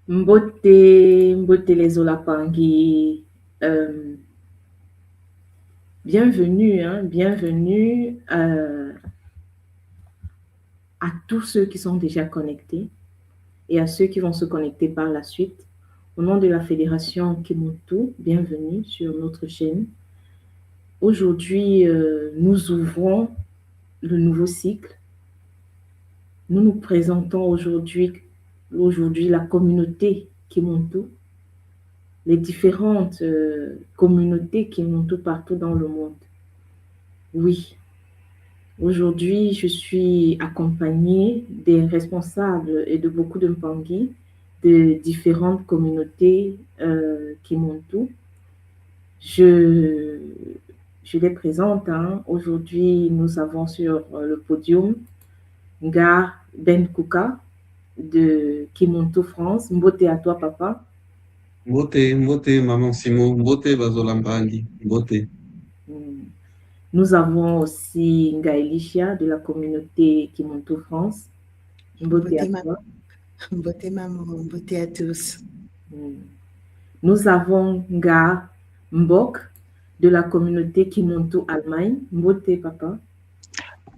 Mbote, Mbote les Olapangi, euh, bienvenue, hein, bienvenue à tous ceux qui sont déjà connectés et à ceux qui vont se connecter par la suite. Au nom de la Fédération Kimutu, bienvenue sur notre chaîne. Aujourd'hui, nous ouvrons le nouveau cycle. Nous nous présentons aujourd'hui la communauté Kimuntu, les différentes communautés Kimuntu partout dans le monde. Oui, aujourd'hui, je suis accompagnée des responsables et de beaucoup de Mpangi de différentes communautés Kimuntu. Je, je les présente, hein. Aujourd'hui, nous avons sur le podium Nga Ben Kuka de Kimuntu France. Mbote à toi, papa. Mbote, Mbote, Maman Simo, Mbote, Bazolambangi, Mbote. Nous avons aussi Nga Elisha de la communauté Kimuntu France. Mbote à Beauté, toi. beauté maman, beauté à tous. Nous avons Nga Mbok de la communauté Kimuntu Allemagne. Mbote, papa.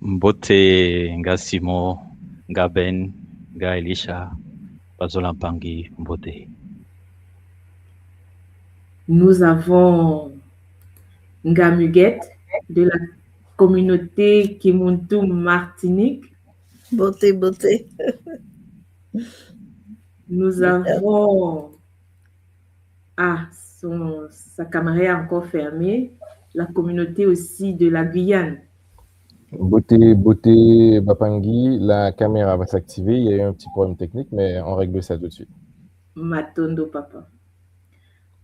Mbote, Nga Simo, Nga Ben, Nga Elisha, Bazolampangi, Mbote. Nous avons Nga Muguet de la communauté Kimuntu Martinique. Beauté, beauté. Nous avons... Ah, sa caméra est encore fermée. La communauté aussi de la Guyane. Beauté, beauté, Bapangi, la caméra va s'activer. Il y a eu un petit problème technique, mais on règle ça tout de suite. Matondo, papa.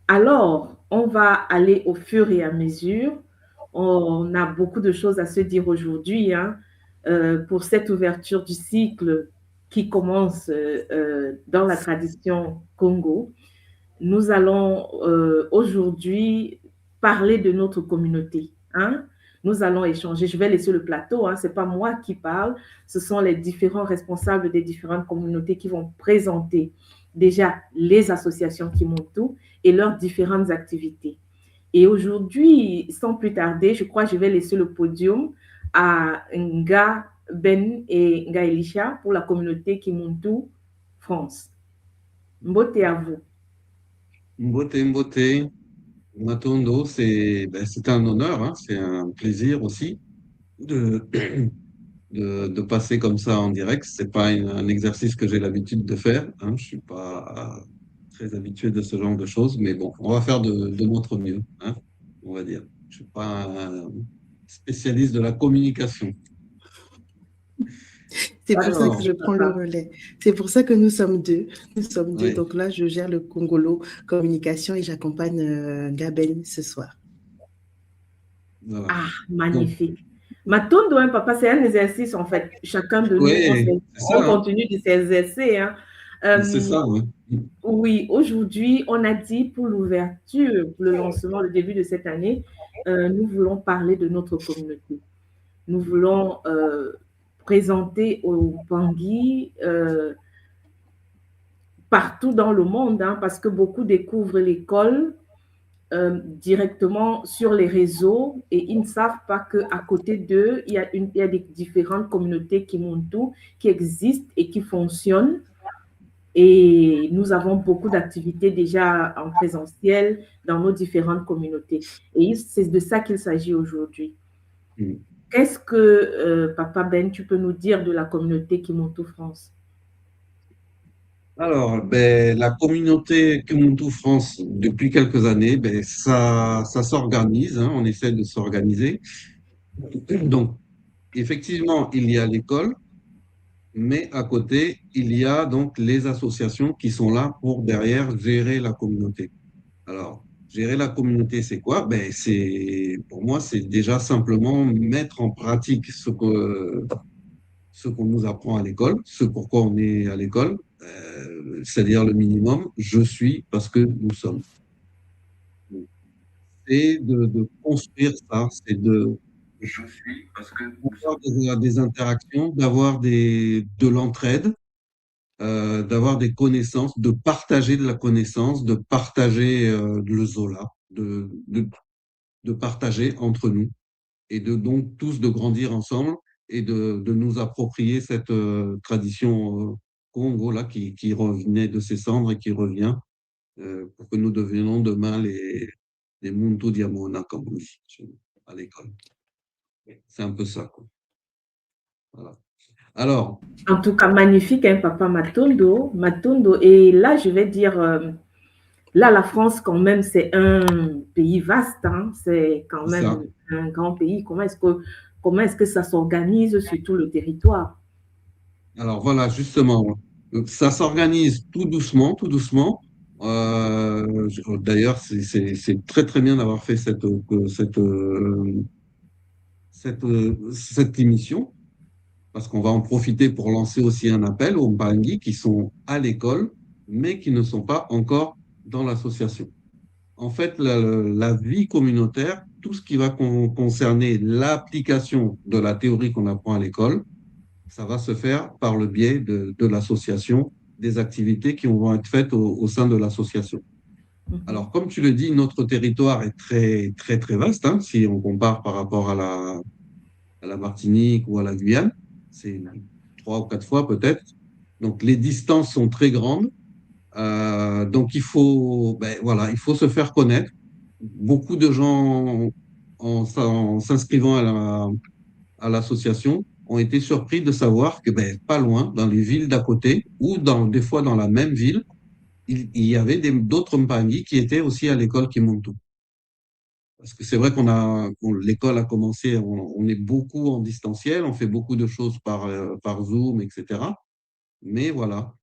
Alors, on va aller au fur et à mesure. On a beaucoup de choses à se dire aujourd'hui, hein, pour cette ouverture du cycle qui commence dans la tradition Congo. Nous allons aujourd'hui parler de notre communauté. Hein? Nous allons échanger. Je vais laisser le plateau. Hein? Ce n'est pas moi qui parle. Ce sont les différents responsables des différentes communautés qui vont présenter déjà les associations Kimuntu et leurs différentes activités. Et aujourd'hui, sans plus tarder, je crois que je vais laisser le podium à Nga Ben et Nga Elisha pour la communauté Kimuntu France. Mbote à vous. Mbote, Mbote, Matondo, c'est un honneur, hein, c'est un plaisir aussi de, de passer comme ça en direct. C'est pas un exercice que j'ai l'habitude de faire, hein. Je suis pas très habitué de ce genre de choses, mais bon, on va faire de notre mieux, hein, on va dire. Je suis pas un spécialiste de la communication. C'est pour ça que je prends le relais. C'est pour ça que nous sommes deux. Nous sommes deux. Oui. Donc là, je gère le Congolo communication et j'accompagne Gabel ce soir. Voilà. Ah, magnifique. Matondo, hein, papa, c'est un exercice en fait. Chacun de nous, Oui, on continue de s'exercer. Hein. C'est ça, oui. Oui, aujourd'hui, on a dit pour l'ouverture, pour le lancement, le début de cette année, nous voulons parler de notre communauté. Nous voulons présenter aux Bangui partout dans le monde, hein, parce que beaucoup découvrent l'école directement sur les réseaux et ils ne savent pas qu'à côté d'eux, il y a des différentes communautés Kimuntu qui existent et qui fonctionnent. Et nous avons beaucoup d'activités déjà en présentiel dans nos différentes communautés. Et c'est de ça qu'il s'agit aujourd'hui. Qu'est-ce que, Papa Ben, tu peux nous dire de la communauté Kimuntu France? Alors, la communauté Kimuntu France, depuis quelques années, ça s'organise, hein, on essaie de s'organiser. Donc, effectivement, il y a l'école, mais à côté, il y a donc les associations qui sont là pour derrière gérer la communauté. Alors, gérer la communauté, c'est quoi? Pour moi, c'est déjà simplement mettre en pratique ce qu'on nous apprend à l'école, ce pourquoi on est à l'école, c'est-à-dire le minimum, je suis parce que nous sommes. C'est de construire ça, c'est de je suis parce que d'avoir des interactions, d'avoir de l'entraide, d'avoir des connaissances, de partager de la connaissance, de partager le Zola, de partager entre nous et de donc tous de grandir ensemble et de nous approprier cette tradition Congo là qui revenait de ses cendres et qui revient pour que nous devenions demain les Muntu Diamona, comme on dit à l'école. C'est un peu ça, quoi. Voilà. Alors, En tout cas, magnifique, hein, Papa Matondo. Et là, je vais dire, là, la France, quand même, c'est un pays vaste, hein, c'est quand c'est ça. même un grand pays. Comment est-ce que ça s'organise sur tout le territoire? Alors voilà, justement, ça s'organise tout doucement, tout doucement. D'ailleurs, c'est très très bien d'avoir fait cette émission, parce qu'on va en profiter pour lancer aussi un appel aux Mbangi qui sont à l'école, mais qui ne sont pas encore dans l'association. En fait, la vie communautaire, tout ce qui va concerner l'application de la théorie qu'on apprend à l'école, ça va se faire par le biais de l'association, des activités qui vont être faites au sein de l'association. Alors, comme tu le dis, notre territoire est très, très, très vaste, hein, si on compare par rapport à la Martinique ou à la Guyane. C'est 3 ou 4 fois peut-être. Donc, les distances sont très grandes. Donc, voilà, il faut se faire connaître. Beaucoup de gens, en s'inscrivant à l'association, ont été surpris de savoir que pas loin, dans les villes d'à côté, ou des fois dans la même ville, il y avait d'autres Mpangi qui étaient aussi à l'école Kimuntu. Parce que c'est vrai l'école a commencé, on est beaucoup en distanciel, on fait beaucoup de choses par Zoom, etc. Mais voilà,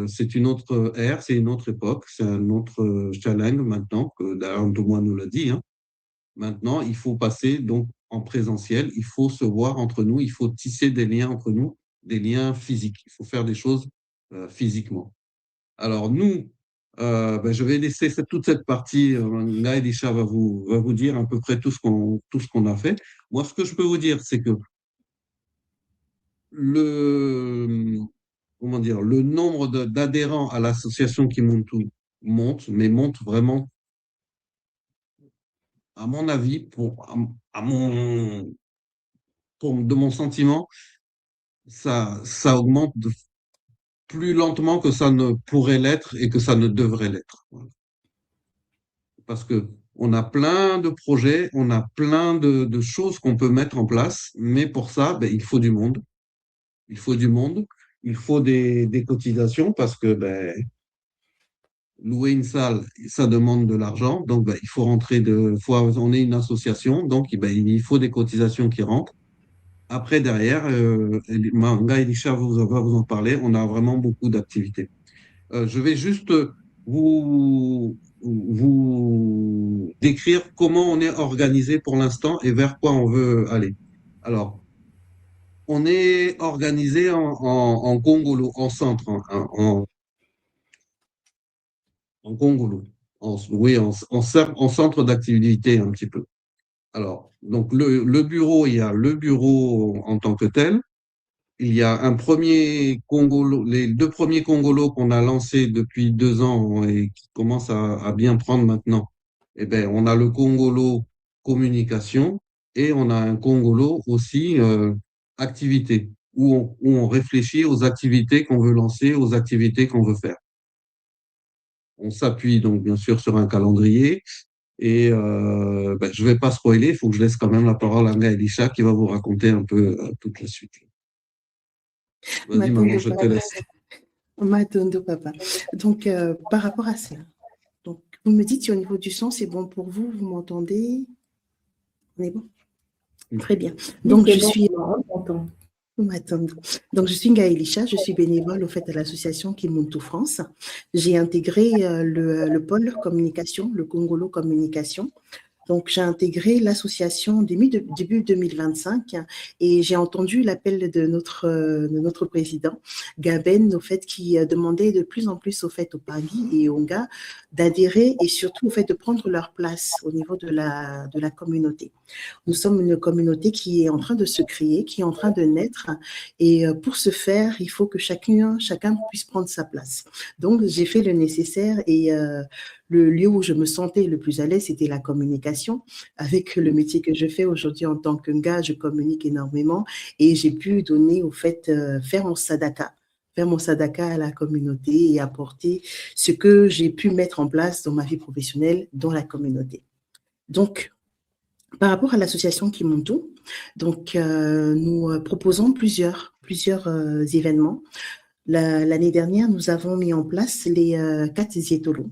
c'est une autre ère, c'est une autre époque, c'est un autre challenge maintenant, que d'ailleurs Thomas nous l'a dit, hein. Maintenant, il faut passer donc en présentiel, il faut se voir entre nous, il faut tisser des liens entre nous, des liens physiques. Il faut faire des choses physiquement. Alors nous, je vais laisser toute cette partie. Là, Elisha va vous dire à peu près tout ce qu'on a fait. Moi, ce que je peux vous dire, c'est que le nombre d'adhérents à l'association Kimuntu monte vraiment, à mon avis, de mon sentiment, ça augmente plus lentement que ça ne pourrait l'être et que ça ne devrait l'être. Voilà. Parce que on a plein de projets, on a plein de choses qu'on peut mettre en place, mais pour ça, il faut du monde. Il faut du monde, il faut des cotisations parce que louer une salle, ça demande de l'argent. Donc, il faut on est une association, donc il faut des cotisations qui rentrent. Après, derrière, Manga et Richard va vous en parler. On a vraiment beaucoup d'activités. Je vais juste vous décrire comment on est organisé pour l'instant et vers quoi on veut aller. Alors, on est organisé en Congolo, en centre, en Congolo. Oui, en centre d'activité un petit peu. Alors, donc le bureau, il y a le bureau en tant que tel. Il y a un premier Congolo, les 2 premiers Congolos qu'on a lancés depuis 2 ans et qui commencent à bien prendre maintenant. On a le Congolo communication et on a un Congolo aussi activité, où on réfléchit aux activités qu'on veut lancer, aux activités qu'on veut faire. On s'appuie donc bien sûr sur un calendrier et je ne vais pas spoiler, il faut que je laisse quand même la parole à Elisha qui va vous raconter un peu toute la suite. Vas-y, maman, je te laisse. Matondo, papa. Donc, par rapport à ça, donc, vous me dites si au niveau du son, c'est bon pour vous, vous m'entendez? On est bon? Très bien. Donc, je suis... Donc, je suis Ngaëlisha, je suis bénévole au fait à l'association Kimuntu France. J'ai intégré le pôle communication, le Congolo communication. Donc, j'ai intégré l'association début 2025 et j'ai entendu l'appel de notre président, Gaben, au fait, qui demandait de plus en plus au fait aux Pagui et aux Nga d'adhérer et surtout au fait de prendre leur place au niveau de la communauté. Nous sommes une communauté qui est en train de se créer, qui est en train de naître, et pour ce faire, il faut que chacun puisse prendre sa place. Donc, j'ai fait le nécessaire et le lieu où je me sentais le plus à l'aise, c'était la communication. Avec le métier que je fais aujourd'hui en tant que Nga, je communique énormément et j'ai pu donner, au fait, faire mon sadaka à la communauté et apporter ce que j'ai pu mettre en place dans ma vie professionnelle dans la communauté. Donc, par rapport à l'association Kimuntu, donc, nous proposons plusieurs événements. L'année dernière, nous avons mis en place les 4 Zietolo.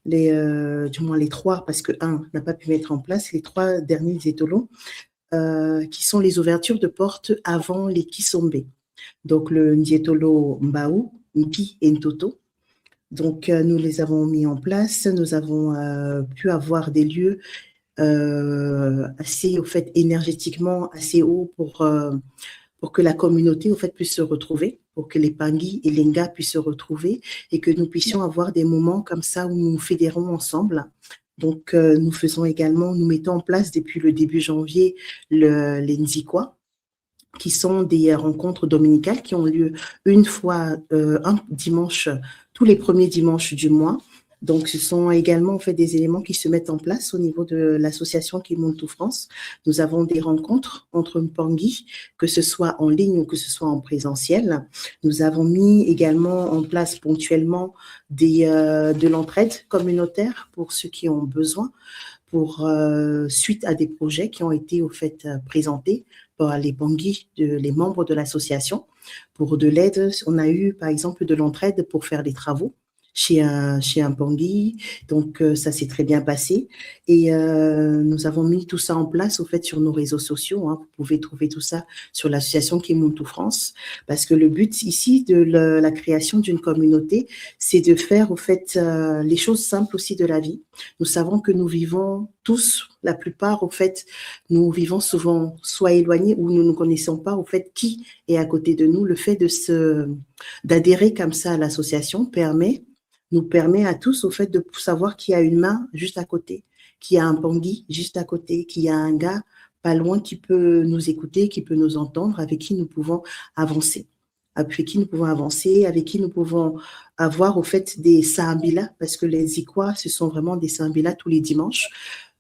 Du moins les 3, parce que 1 n'a pas pu mettre en place, les 3 derniers Zietolo, qui sont les ouvertures de portes avant les Kisombe. Donc, le Nzietolo Mbao, Mpi et Ntoto. Donc, nous les avons mis en place. Nous avons pu avoir des lieux assez, au fait, énergétiquement assez hauts pour que la communauté, au fait, puisse se retrouver, pour que les Pangui et les Nga puissent se retrouver et que nous puissions avoir des moments comme ça où nous nous fédérons ensemble. Donc, nous mettons en place depuis le début janvier les Nzikwa, qui sont des rencontres dominicales qui ont lieu une fois, un dimanche, tous les premiers dimanches du mois. Donc, ce sont également en fait des éléments qui se mettent en place au niveau de l'association Kimuntu France. Nous avons des rencontres entre Mpangui, que ce soit en ligne ou que ce soit en présentiel. Nous avons mis également en place ponctuellement de l'entraide communautaire pour ceux qui ont besoin, suite à des projets qui ont été au fait présentés par les Pangui, les membres de l'association. Pour de l'aide, on a eu par exemple de l'entraide pour faire des travaux chez un Pangui, donc ça s'est très bien passé et nous avons mis tout ça en place au fait sur nos réseaux sociaux, hein. Vous pouvez trouver tout ça sur l'association Kimuntu France, parce que le but ici de la création d'une communauté, c'est de faire au fait les choses simples aussi de la vie. Nous savons que nous vivons tous, la plupart au fait, nous vivons souvent soit éloignés ou nous ne connaissons pas au fait qui est à côté de nous. Le fait d'adhérer comme ça à l'association nous permet à tous, au fait, de savoir qu'il y a une main juste à côté, qu'il y a un Pangui juste à côté, qu'il y a un gars pas loin qui peut nous écouter, qui peut nous entendre, avec qui nous pouvons avancer. Avec qui nous pouvons avoir, au fait, des Sambila, parce que les Zikwa, ce sont vraiment des Sambila tous les dimanches.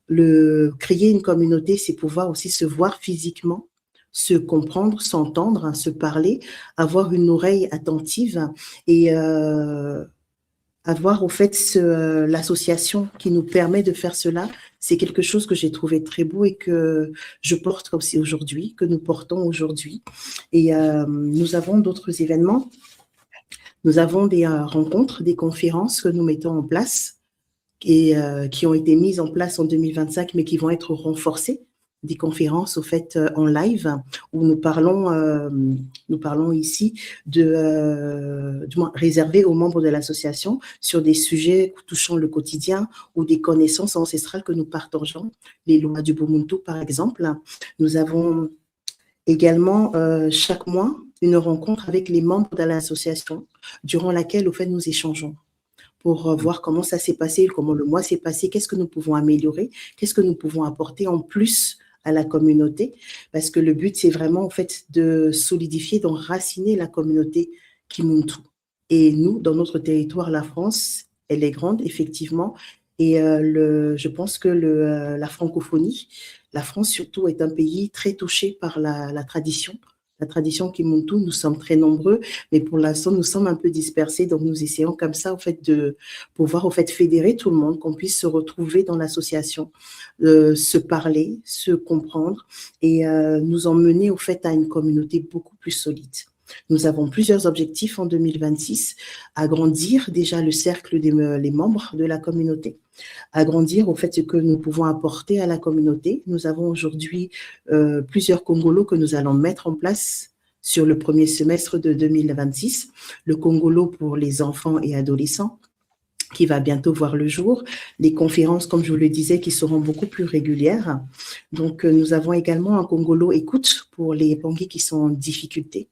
Créer une communauté, c'est pouvoir aussi se voir physiquement, se comprendre, s'entendre, se parler, avoir une oreille attentive et avoir au fait l'association qui nous permet de faire cela, c'est quelque chose que j'ai trouvé très beau et que je porte aussi aujourd'hui, que nous portons aujourd'hui. Et nous avons d'autres événements. Nous avons des rencontres, des conférences que nous mettons en place et qui ont été mises en place en 2025, mais qui vont être renforcées. Des conférences au fait en live où nous parlons ici du moins réservés aux membres de l'association sur des sujets touchant le quotidien ou des connaissances ancestrales que nous partageons, les lois du Bumuntu par exemple. Nous avons également chaque mois une rencontre avec les membres de l'association durant laquelle au fait nous échangeons pour voir comment ça s'est passé, comment le mois s'est passé, qu'est-ce que nous pouvons améliorer, qu'est-ce que nous pouvons apporter en plus à la communauté, parce que le but, c'est vraiment en fait de solidifier, d'enraciner la communauté Kimuntu. Et nous, dans notre territoire, la France, elle est grande, effectivement, et je pense que la francophonie, la France surtout, est un pays très touché par la tradition. La tradition Kimuntu, nous sommes très nombreux, mais pour l'instant, nous sommes un peu dispersés. Donc, nous essayons comme ça, en fait, de pouvoir, en fait, fédérer tout le monde, qu'on puisse se retrouver dans l'association, se parler, se comprendre et nous emmener, au fait, à une communauté beaucoup plus solide. Nous avons plusieurs objectifs en 2026, agrandir déjà le cercle des membres de la communauté, agrandir au fait ce que nous pouvons apporter à la communauté. Nous avons aujourd'hui plusieurs Congolos que nous allons mettre en place sur le premier semestre de 2026. Le Congolo pour les enfants et adolescents, qui va bientôt voir le jour. Les conférences, comme je vous le disais, qui seront beaucoup plus régulières. Donc, nous avons également un Congolo écoute pour les Pangui qui sont en difficulté.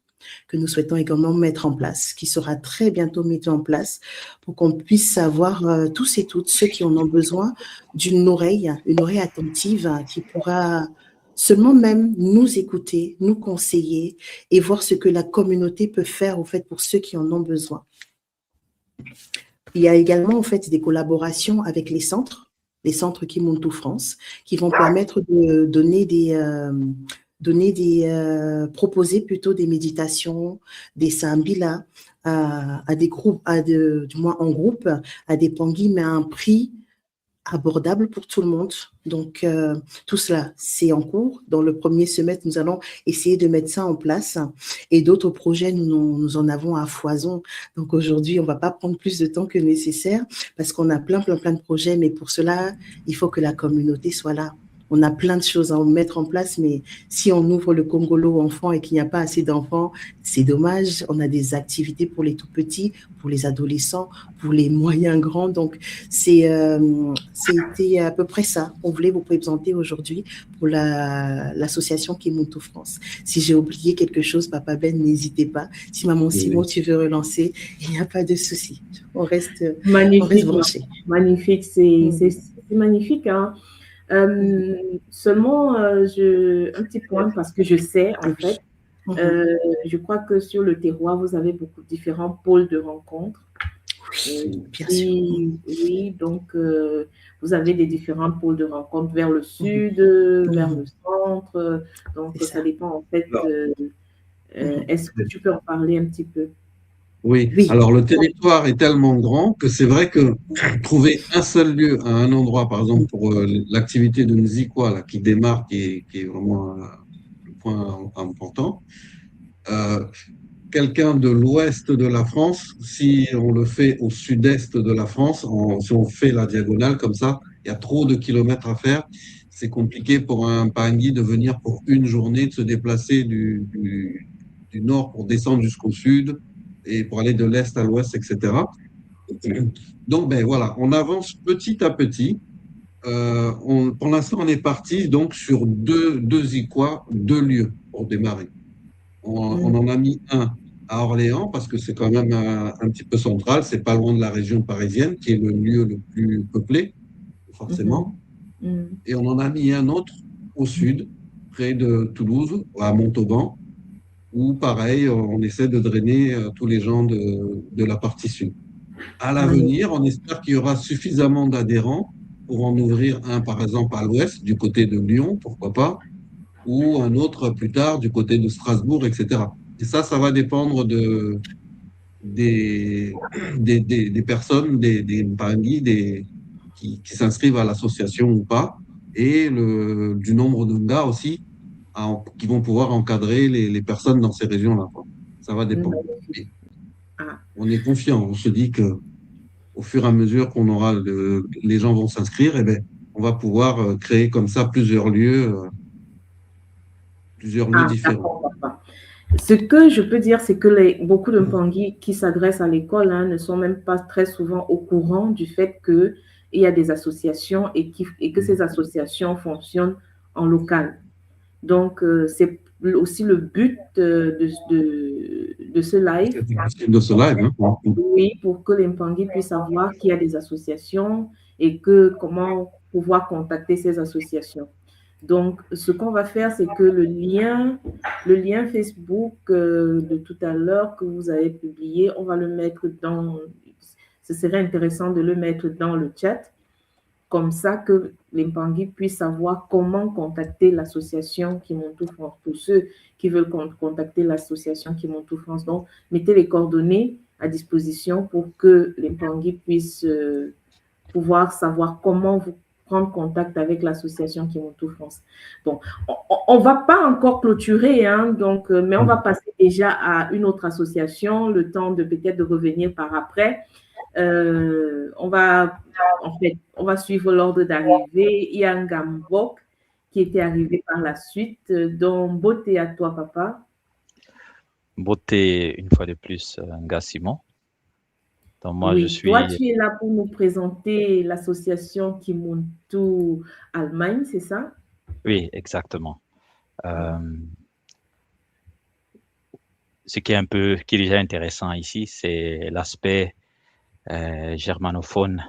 que nous souhaitons également mettre en place, qui sera très bientôt mis en place pour qu'on puisse savoir tous et toutes ceux qui en ont besoin d'une oreille, une oreille attentive qui pourra seulement même nous écouter, nous conseiller et voir ce que la communauté peut faire au fait pour ceux qui en ont besoin. Il y a également en fait des collaborations avec les centres Kimuntu France, qui vont permettre de proposer plutôt des méditations, des sambila à des groupes, du moins en groupe, à des pangis, mais à un prix abordable pour tout le monde. Donc, tout cela, c'est en cours. Dans le premier semestre, nous allons essayer de mettre ça en place. Et d'autres projets, nous en avons à foison. Donc, aujourd'hui, on ne va pas prendre plus de temps que nécessaire parce qu'on a plein de projets. Mais pour cela, il faut que la communauté soit là. On a plein de choses à mettre en place, mais si on ouvre le Congolo enfants et qu'il n'y a pas assez d'enfants, c'est dommage. On a des activités pour les tout-petits, pour les adolescents, pour les moyens grands. Donc, c'était à peu près ça. On voulait vous présenter aujourd'hui pour l'association Kimuntu France. Si j'ai oublié quelque chose, Papa Ben, n'hésitez pas. Si Maman Simon, tu veux relancer, il n'y a pas de souci. On reste branché. Magnifique, c'est magnifique, hein. Seulement, un petit point parce que je sais, en fait, je crois que sur le terroir, vous avez beaucoup de différents pôles de rencontres. Bien sûr. Oui, donc vous avez des différents pôles de rencontres vers le sud, vers le centre. Donc, ça dépend, en fait. Est-ce que tu peux en parler un petit peu? Oui. Alors le territoire est tellement grand que c'est vrai que trouver un seul lieu à un endroit, par exemple pour l'activité de Nzikwa là, qui démarre, qui est vraiment le point important, quelqu'un de l'ouest de la France, si on le fait au sud-est de la France, si on fait la diagonale comme ça, il y a trop de kilomètres à faire. C'est compliqué pour un Pangui de venir pour une journée, de se déplacer du nord pour descendre jusqu'au sud et pour aller de l'est à l'ouest, etc. Donc, ben voilà, on avance petit à petit. Pour l'instant, on est parti donc sur deux lieux pour démarrer. On en a mis un à Orléans parce que c'est quand même un petit peu central, c'est pas loin de la région parisienne qui est le lieu le plus peuplé, forcément. Et on en a mis un autre au sud, près de Toulouse, à Montauban, où pareil, on essaie de drainer tous les gens de la partie sud. À l'avenir, on espère qu'il y aura suffisamment d'adhérents pour en ouvrir un, par exemple, à l'ouest, du côté de Lyon, pourquoi pas, ou un autre plus tard du côté de Strasbourg, etc. Et ça va dépendre des personnes, des Pangui, qui s'inscrivent à l'association ou pas, et du nombre de gars aussi qui vont pouvoir encadrer les personnes dans ces régions-là. Ça va dépendre. On est confiant, on se dit que au fur et à mesure qu'on aura les gens vont s'inscrire, eh ben, on va pouvoir créer comme ça plusieurs lieux différents. Ce que je peux dire, c'est que beaucoup de Mpangui qui s'adressent à l'école ne sont même pas très souvent au courant du fait qu'il y a des associations et que ces associations fonctionnent en local. Donc, c'est aussi le but de ce live. De ce live, hein. Oui, pour que les Mpangui puissent savoir qu'il y a des associations et comment pouvoir contacter ces associations. Donc, ce qu'on va faire, c'est que le lien Facebook de tout à l'heure que vous avez publié, on va le mettre ce serait intéressant de le mettre dans le chat, comme ça que les Mpangui puissent savoir comment contacter l'association Kimuntu France, pour ceux qui veulent contacter l'association Kimuntu France. Donc, mettez les coordonnées à disposition pour que les Mpangui puissent pouvoir savoir comment vous prendre contact avec l'association Kimuntu France. Bon, on ne va pas encore clôturer, mais on va passer déjà à une autre association, le temps de peut-être de revenir par après. On va suivre l'ordre d'arrivée. Il y a Ngambok qui était arrivé par la suite. Donc, beauté à toi, papa. Beauté, une fois de plus, Simon. Donc, moi, je suis... Toi, tu es là pour nous présenter l'association Kimuntu Allemagne, c'est ça? Oui, exactement. ce qui est déjà intéressant ici, c'est l'aspect germanophone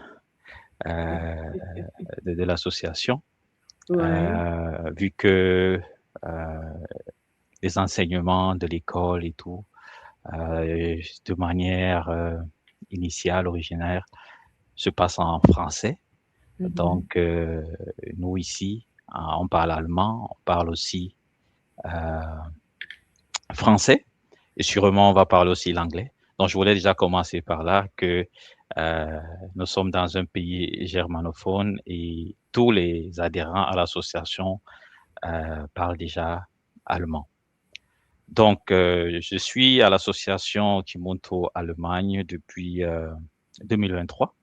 de l'association, vu que les enseignements de l'école et tout, de manière initiale, originaire, se passent en français. Donc, nous ici, on parle allemand, on parle aussi français, et sûrement on va parler aussi l'anglais. Donc, je voulais déjà commencer par là que nous sommes dans un pays germanophone et tous les adhérents à l'association parlent déjà allemand. Donc, je suis à l'association Kimonto Allemagne depuis 2023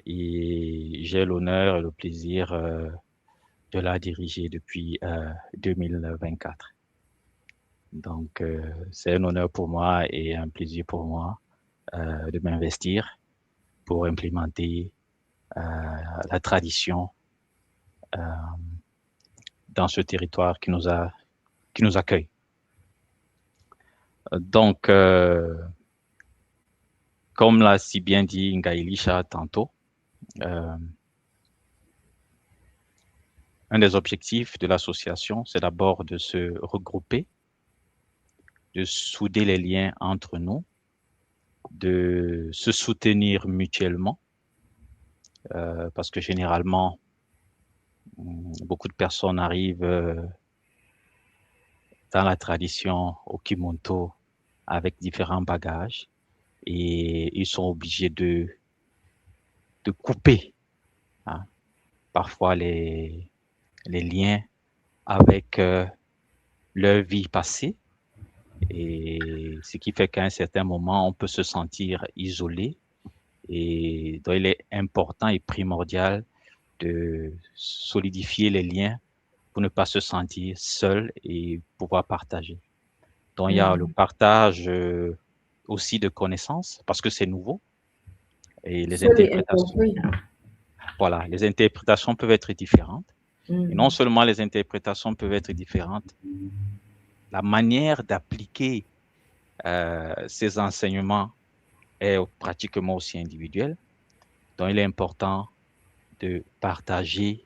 et j'ai l'honneur et le plaisir de la diriger depuis 2024. Donc, c'est un honneur pour moi et un plaisir pour moi de m'investir pour implémenter la tradition dans ce territoire qui nous accueille. Donc, comme l'a si bien dit Ngaïlisha tantôt, un des objectifs de l'association, c'est d'abord de se regrouper, de souder les liens entre nous, de se soutenir mutuellement, parce que généralement, beaucoup de personnes arrivent dans la tradition au Kimonto avec différents bagages et ils sont obligés de couper parfois les liens avec leur vie passée, et ce qui fait qu'à un certain moment, on peut se sentir isolé, et donc il est important et primordial de solidifier les liens pour ne pas se sentir seul et pouvoir partager. Donc, il y a le partage aussi de connaissances, parce que c'est nouveau, et les interprétations peuvent être différentes. Et non seulement les interprétations peuvent être différentes, la manière d'appliquer ces enseignements est pratiquement aussi individuelle. Donc, il est important de partager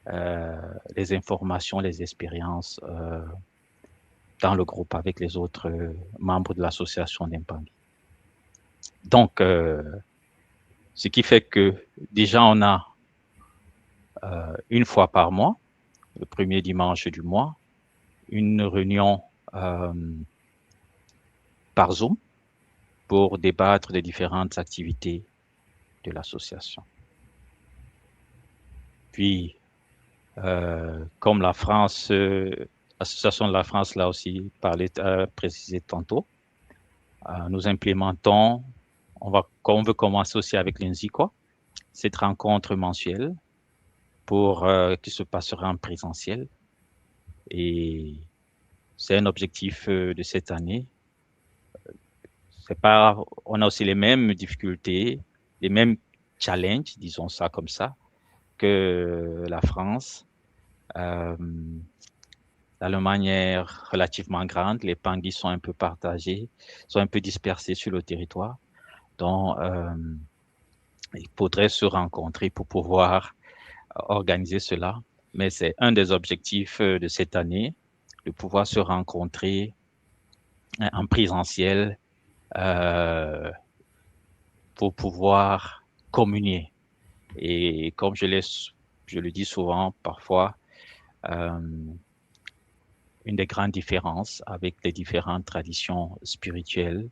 les informations, les expériences dans le groupe avec les autres membres de l'association d'Impangi. Donc, ce qui fait que déjà on a une fois par mois, le premier dimanche du mois, une réunion par Zoom pour débattre des différentes activités de l'association. Puis, comme la France, l'association de la France l'a aussi précisé tantôt, nous implémentons, on veut commencer aussi avec l'INSICOA, cette rencontre mensuelle qui se passera en présentiel. Et c'est un objectif de cette année. On a aussi les mêmes difficultés, les mêmes challenges, disons ça comme ça, que la France. L'Allemagne est relativement grande, les Pangis sont un peu partagés, sont un peu dispersés sur le territoire. Donc, il faudrait se rencontrer pour pouvoir organiser cela. Mais c'est un des objectifs de cette année, de pouvoir se rencontrer en présentiel pour pouvoir communier. Et comme je le dis souvent, parfois, une des grandes différences avec les différentes traditions spirituelles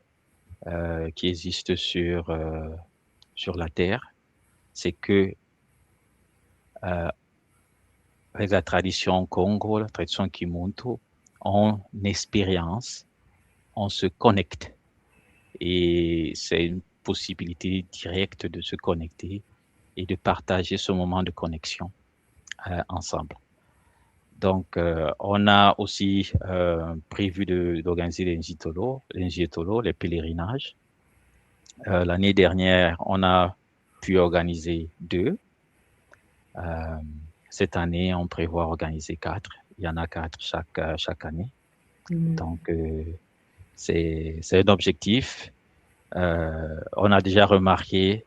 qui existent sur la Terre, c'est que avec la tradition Congo, la tradition Kimonto, on expérience, on se connecte. Et c'est une possibilité directe de se connecter et de partager ce moment de connexion ensemble. Donc, on a aussi prévu d'organiser les Njitolo, les pèlerinages. L'année dernière, on a pu organiser 2. Cette année, on prévoit organiser 4. Il y en a 4 chaque année. Donc, c'est un objectif. On a déjà remarqué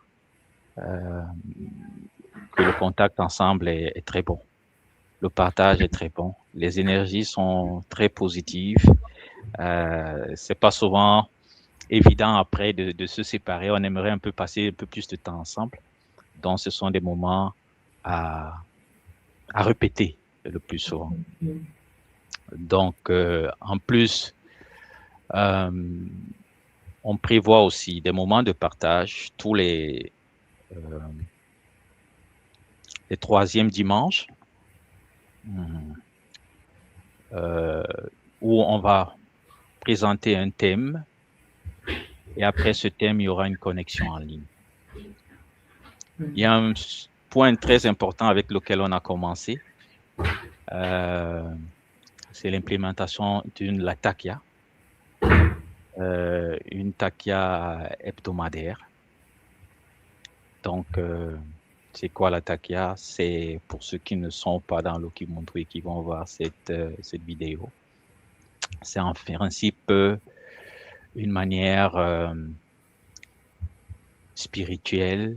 que le contact ensemble est très bon. Le partage est très bon. Les énergies sont très positives. C'est pas souvent évident après de se séparer. On aimerait un peu passer un peu plus de temps ensemble. Donc, ce sont des moments à répéter le plus souvent. Donc, en plus, on prévoit aussi des moments de partage tous les troisièmes dimanches où on va présenter un thème et après ce thème, il y aura une connexion en ligne. Il y a un point très important avec lequel on a commencé. C'est l'implémentation la takia. Une takia hebdomadaire. Donc, c'est quoi la takia? C'est pour ceux qui ne sont pas dans l'Okimuntu et qui vont voir cette vidéo. C'est en principe une manière spirituelle,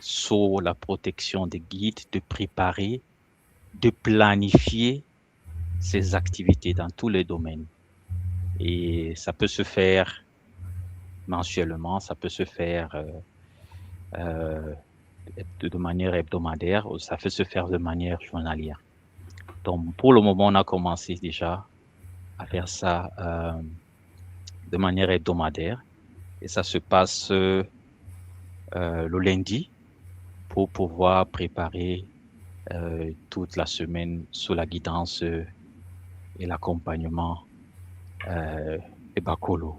sous la protection des guides, de préparer, de planifier ses activités dans tous les domaines. Et ça peut se faire mensuellement, ça peut se faire de manière hebdomadaire, ou ça peut se faire de manière journalière. Donc, pour le moment, on a commencé déjà à faire ça de manière hebdomadaire. Et ça se passe le lundi pour pouvoir préparer toute la semaine sous la guidance et l'accompagnement des Bakolo.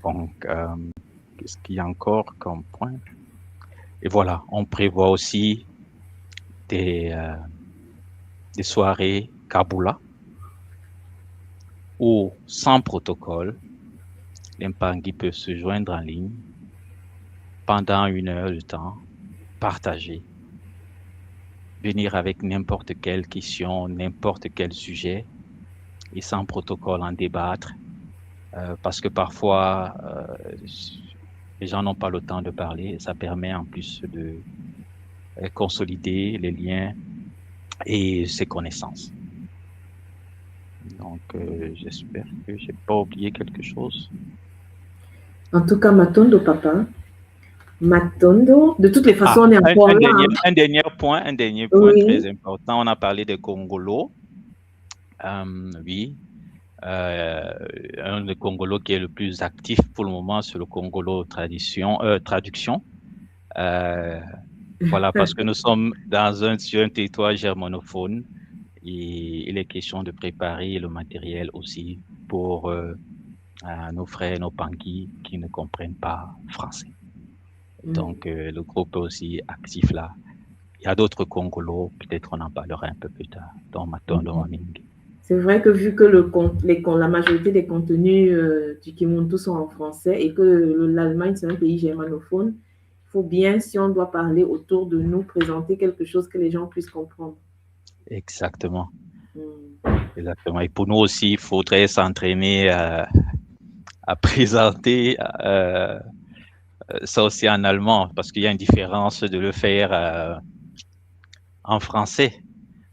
Donc, qu'est-ce qu'il y a encore comme point? Et voilà, on prévoit aussi des soirées Kabula où, sans protocole, l'Impangi peut se joindre en ligne pendant 1 heure de temps, partager, venir avec n'importe quelle question, n'importe quel sujet, et sans protocole en débattre, parce que parfois, les gens n'ont pas le temps de parler, et ça permet en plus de consolider les liens et ses connaissances. Donc, j'espère que je n'ai pas oublié quelque chose. En tout cas, Matondo, papa. Matondo, de toutes les façons, on est encore là. Un dernier point oui. Très important. On a parlé de Congolo. Oui. Un des Congolo qui est le plus actif pour le moment, c'est le Congolo traduction. Voilà, parce que nous sommes sur un territoire germanophone et il est question de préparer le matériel aussi pour nos frères, nos Pangui qui ne comprennent pas français. Donc, le groupe est aussi actif là. Il y a d'autres Congolos, peut-être on en parlera un peu plus tard dans Matondo Morning. C'est vrai que vu que la majorité des contenus du Kimuntu sont en français et que l'Allemagne, c'est un pays germanophone, il faut bien, si on doit parler autour de nous, présenter quelque chose que les gens puissent comprendre. Exactement. Exactement. Et pour nous aussi, il faudrait s'entraîner à présenter ça aussi en allemand, parce qu'il y a une différence de le faire en français.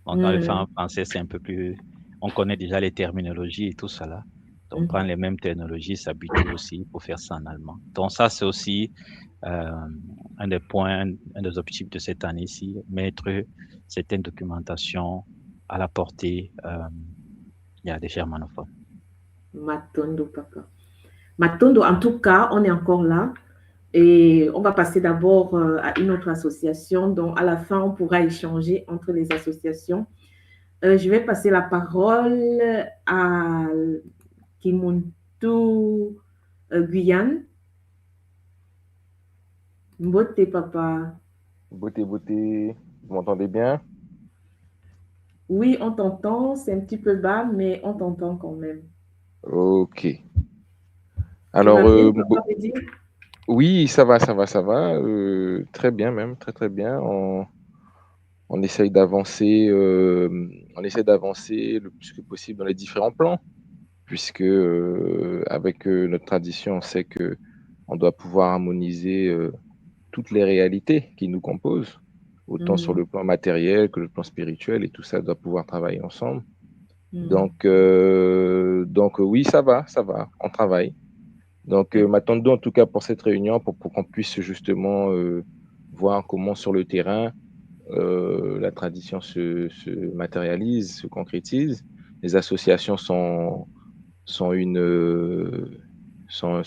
Donc, quand on le fait en français, c'est un peu plus... On connaît déjà les terminologies et tout ça là. Donc, prendre les mêmes terminologies, s'habituer aussi pour faire ça en allemand. Donc, ça, c'est aussi un des points, un des objectifs de cette année-ci, mettre certaines documentations à la portée il y a des germanophones. Matondo, papa. Matondo, en tout cas, on est encore là. Et on va passer d'abord à une autre association. Donc, à la fin, on pourra échanger entre les associations. Je vais passer la parole à Kimuntu Guyane. Mbote, papa. Beauté. Vous m'entendez bien? Oui, on t'entend. C'est un petit peu bas, mais on t'entend quand même. Ok. Alors, oui, ça va. Très bien même, très bien. on essaye d'avancer le plus que possible dans les différents plans, puisque avec notre tradition, on sait que on doit pouvoir harmoniser toutes les réalités qui nous composent, autant sur le plan matériel que le plan spirituel, et tout ça doit pouvoir travailler ensemble. Donc oui, ça va, on travaille. Donc, m'attendons en tout cas pour cette réunion, pour qu'on puisse justement voir comment sur le terrain la tradition se matérialise, se concrétise. Les associations sont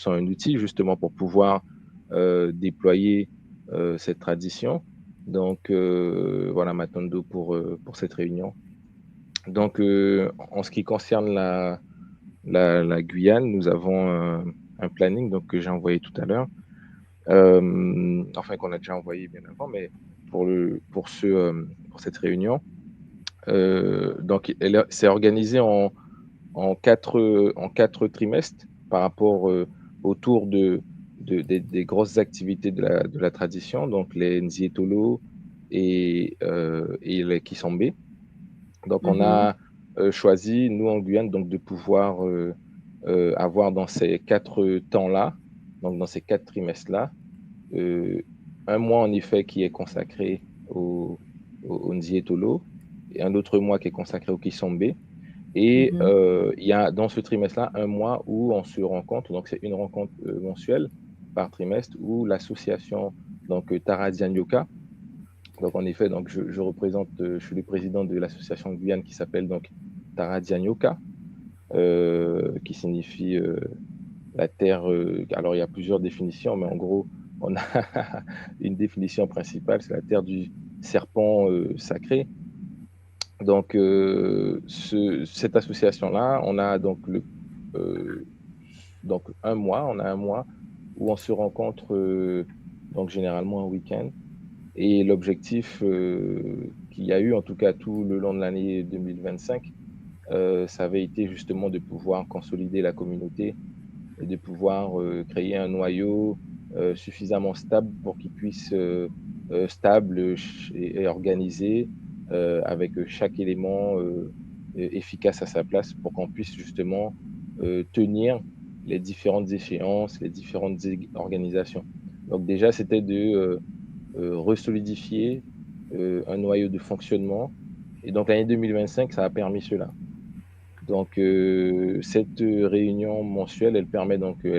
un outil justement pour pouvoir déployer cette tradition. Donc, voilà, m'attendons pour cette réunion. Donc, en ce qui concerne la Guyane, nous avons un planning donc, que j'ai envoyé tout à l'heure, enfin qu'on a déjà envoyé bien avant, mais pour cette réunion. Donc, c'est organisé en 4 trimestres par rapport autour des grosses activités de la tradition, donc les Nzietolo et les Kisambé. Donc, on a choisi, nous en Guyane, donc, de pouvoir avoir dans ces 4 temps-là, donc dans ces 4 trimestres-là, un mois en effet qui est consacré au Nzietolo et un autre mois qui est consacré au Kisambé. Et il y a dans ce trimestre-là un mois où on se rencontre, donc c'est une rencontre mensuelle par trimestre, où l'association donc Taradian Yoka, donc en effet, donc je représente, je suis le président de l'association Guyane qui s'appelle donc Taradian Yoka, qui signifie la terre. Alors il y a plusieurs définitions, mais en gros, on a une définition principale, c'est la terre du serpent sacré. Donc, cette association-là, on a donc donc un mois où on se rencontre donc généralement un week-end. Et l'objectif qu'il y a eu, en tout cas tout le long de l'année 2025, ça avait été justement de pouvoir consolider la communauté et de pouvoir créer un noyau suffisamment stable pour qu'il puisse stable et organisé, avec chaque élément efficace à sa place pour qu'on puisse justement tenir les différentes échéances, les différentes organisations. Donc déjà, c'était de resolidifier un noyau de fonctionnement. Et donc l'année 2025, ça a permis cela. Donc cette réunion mensuelle, elle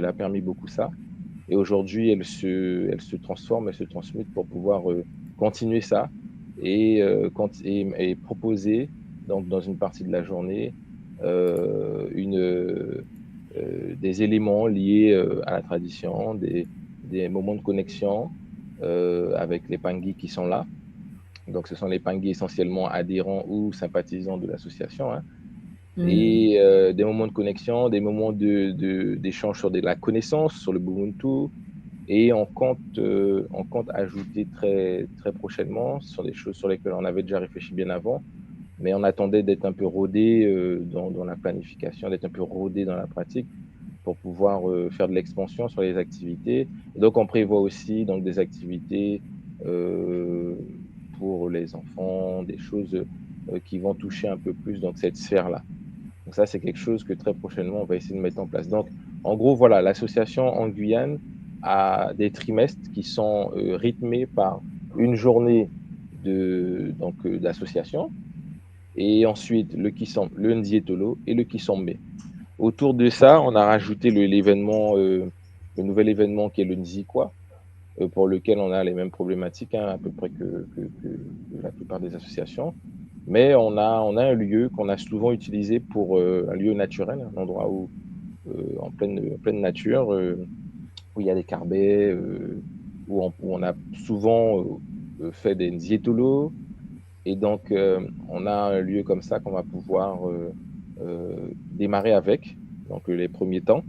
a permis beaucoup ça. Et aujourd'hui, elle se transforme, elle se transmute pour pouvoir continuer ça et proposer donc dans une partie de la journée des éléments liés à la tradition, des moments de connexion avec les Pangui qui sont là. Donc, ce sont les Pangui essentiellement adhérents ou sympathisants de l'association. Hein. Et des moments de connexion, des moments d'échange sur de la connaissance, sur le Ubuntu. Et on compte ajouter très, très prochainement sur des choses sur lesquelles on avait déjà réfléchi bien avant, mais on attendait d'être un peu rodé dans la planification, d'être un peu rodé dans la pratique pour pouvoir faire de l'expansion sur les activités. Et donc, on prévoit aussi donc, des activités pour les enfants, des choses qui vont toucher un peu plus donc, cette sphère-là. Donc ça, c'est quelque chose que très prochainement, on va essayer de mettre en place. Donc, en gros, voilà, l'association en Guyane a des trimestres qui sont rythmés par une journée d'association et ensuite le Nzietolo et le Kisambé. Autour de ça, on a rajouté le nouvel événement qui est le Nzikwa, pour lequel on a les mêmes problématiques, hein, à peu près que la plupart des associations. Mais on a un lieu qu'on a souvent utilisé pour un lieu naturel, un endroit où, en pleine nature, où il y a des carbets, où on a souvent fait des nzietolos. Et donc, on a un lieu comme ça qu'on va pouvoir démarrer avec, donc les premiers temps,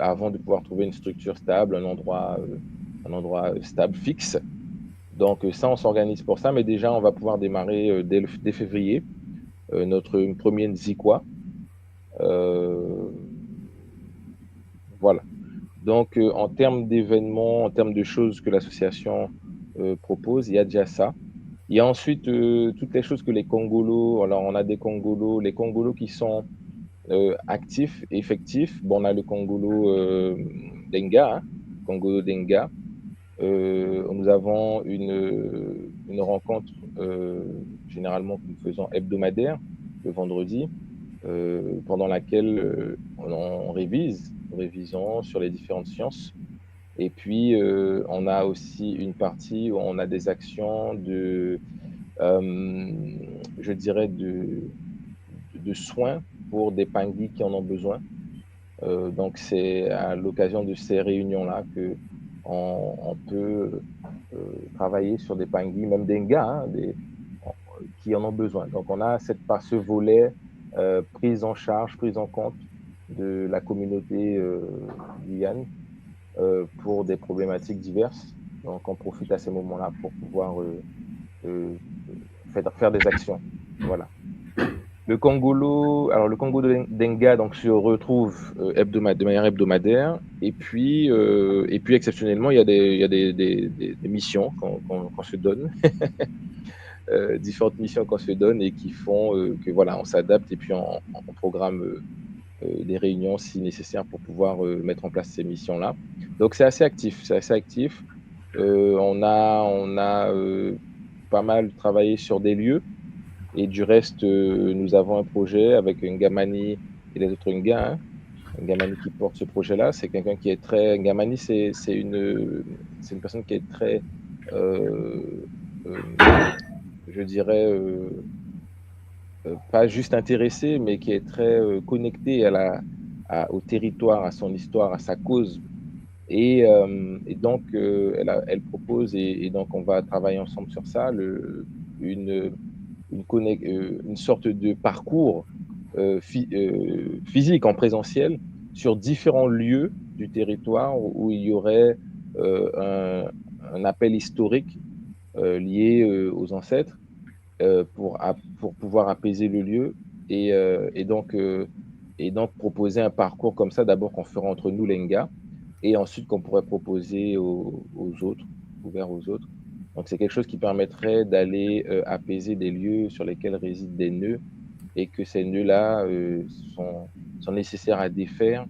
avant de pouvoir trouver une structure stable, un endroit stable, fixe. Donc ça, on s'organise pour ça, mais déjà, on va pouvoir démarrer dès février notre premier Nzikwa. Voilà. Donc, en termes d'événements, en termes de choses que l'association propose, il y a déjà ça. Il y a ensuite toutes les choses que les Congolos, alors on a des Congolos, les Congolos qui sont actifs, effectifs. Bon, on a le Congolo Denga, hein, Congolo Denga. Nous avons une rencontre généralement que nous faisons hebdomadaire, le vendredi, pendant laquelle on révise, nous révisons sur les différentes sciences. Et puis, on a aussi une partie où on a des actions je dirais, de soins pour des pingui qui en ont besoin. Donc, c'est à l'occasion de ces réunions-là que on peut travailler sur des pingui, même des gars, hein, qui en ont besoin. Donc, on a ce volet prise en charge, prise en compte de la communauté Guyane pour des problématiques diverses. Donc, on profite à ces moments-là pour pouvoir faire des actions. Voilà. Le Congolo Denga donc, se retrouve de manière hebdomadaire. Et puis exceptionnellement, il y a des missions qu'on se donne, différentes missions qu'on se donne et qui font que voilà, on s'adapte et puis on programme des réunions si nécessaire pour pouvoir mettre en place ces missions-là. Donc c'est assez actif, c'est assez actif. On a pas mal travaillé sur des lieux. Et du reste, nous avons un projet avec Ngamani et les autres Nga. Hein. Ngamani qui porte ce projet-là, c'est quelqu'un qui est très. Ngamani, c'est une personne qui est très, euh, euh, je dirais, pas juste intéressée, mais qui est très connectée au territoire, à son histoire, à sa cause. Et donc, elle propose, et donc on va travailler ensemble sur ça, une, une sorte de parcours physique en présentiel sur différents lieux du territoire où il y aurait un appel historique lié aux ancêtres pour pouvoir apaiser le lieu et, euh, et, donc, euh, et donc proposer un parcours comme ça, d'abord qu'on fera entre nous, les Nga, et ensuite qu'on pourrait proposer aux autres, ouvert aux autres. Donc c'est quelque chose qui permettrait d'aller apaiser des lieux sur lesquels résident des nœuds et que ces nœuds-là sont nécessaires à défaire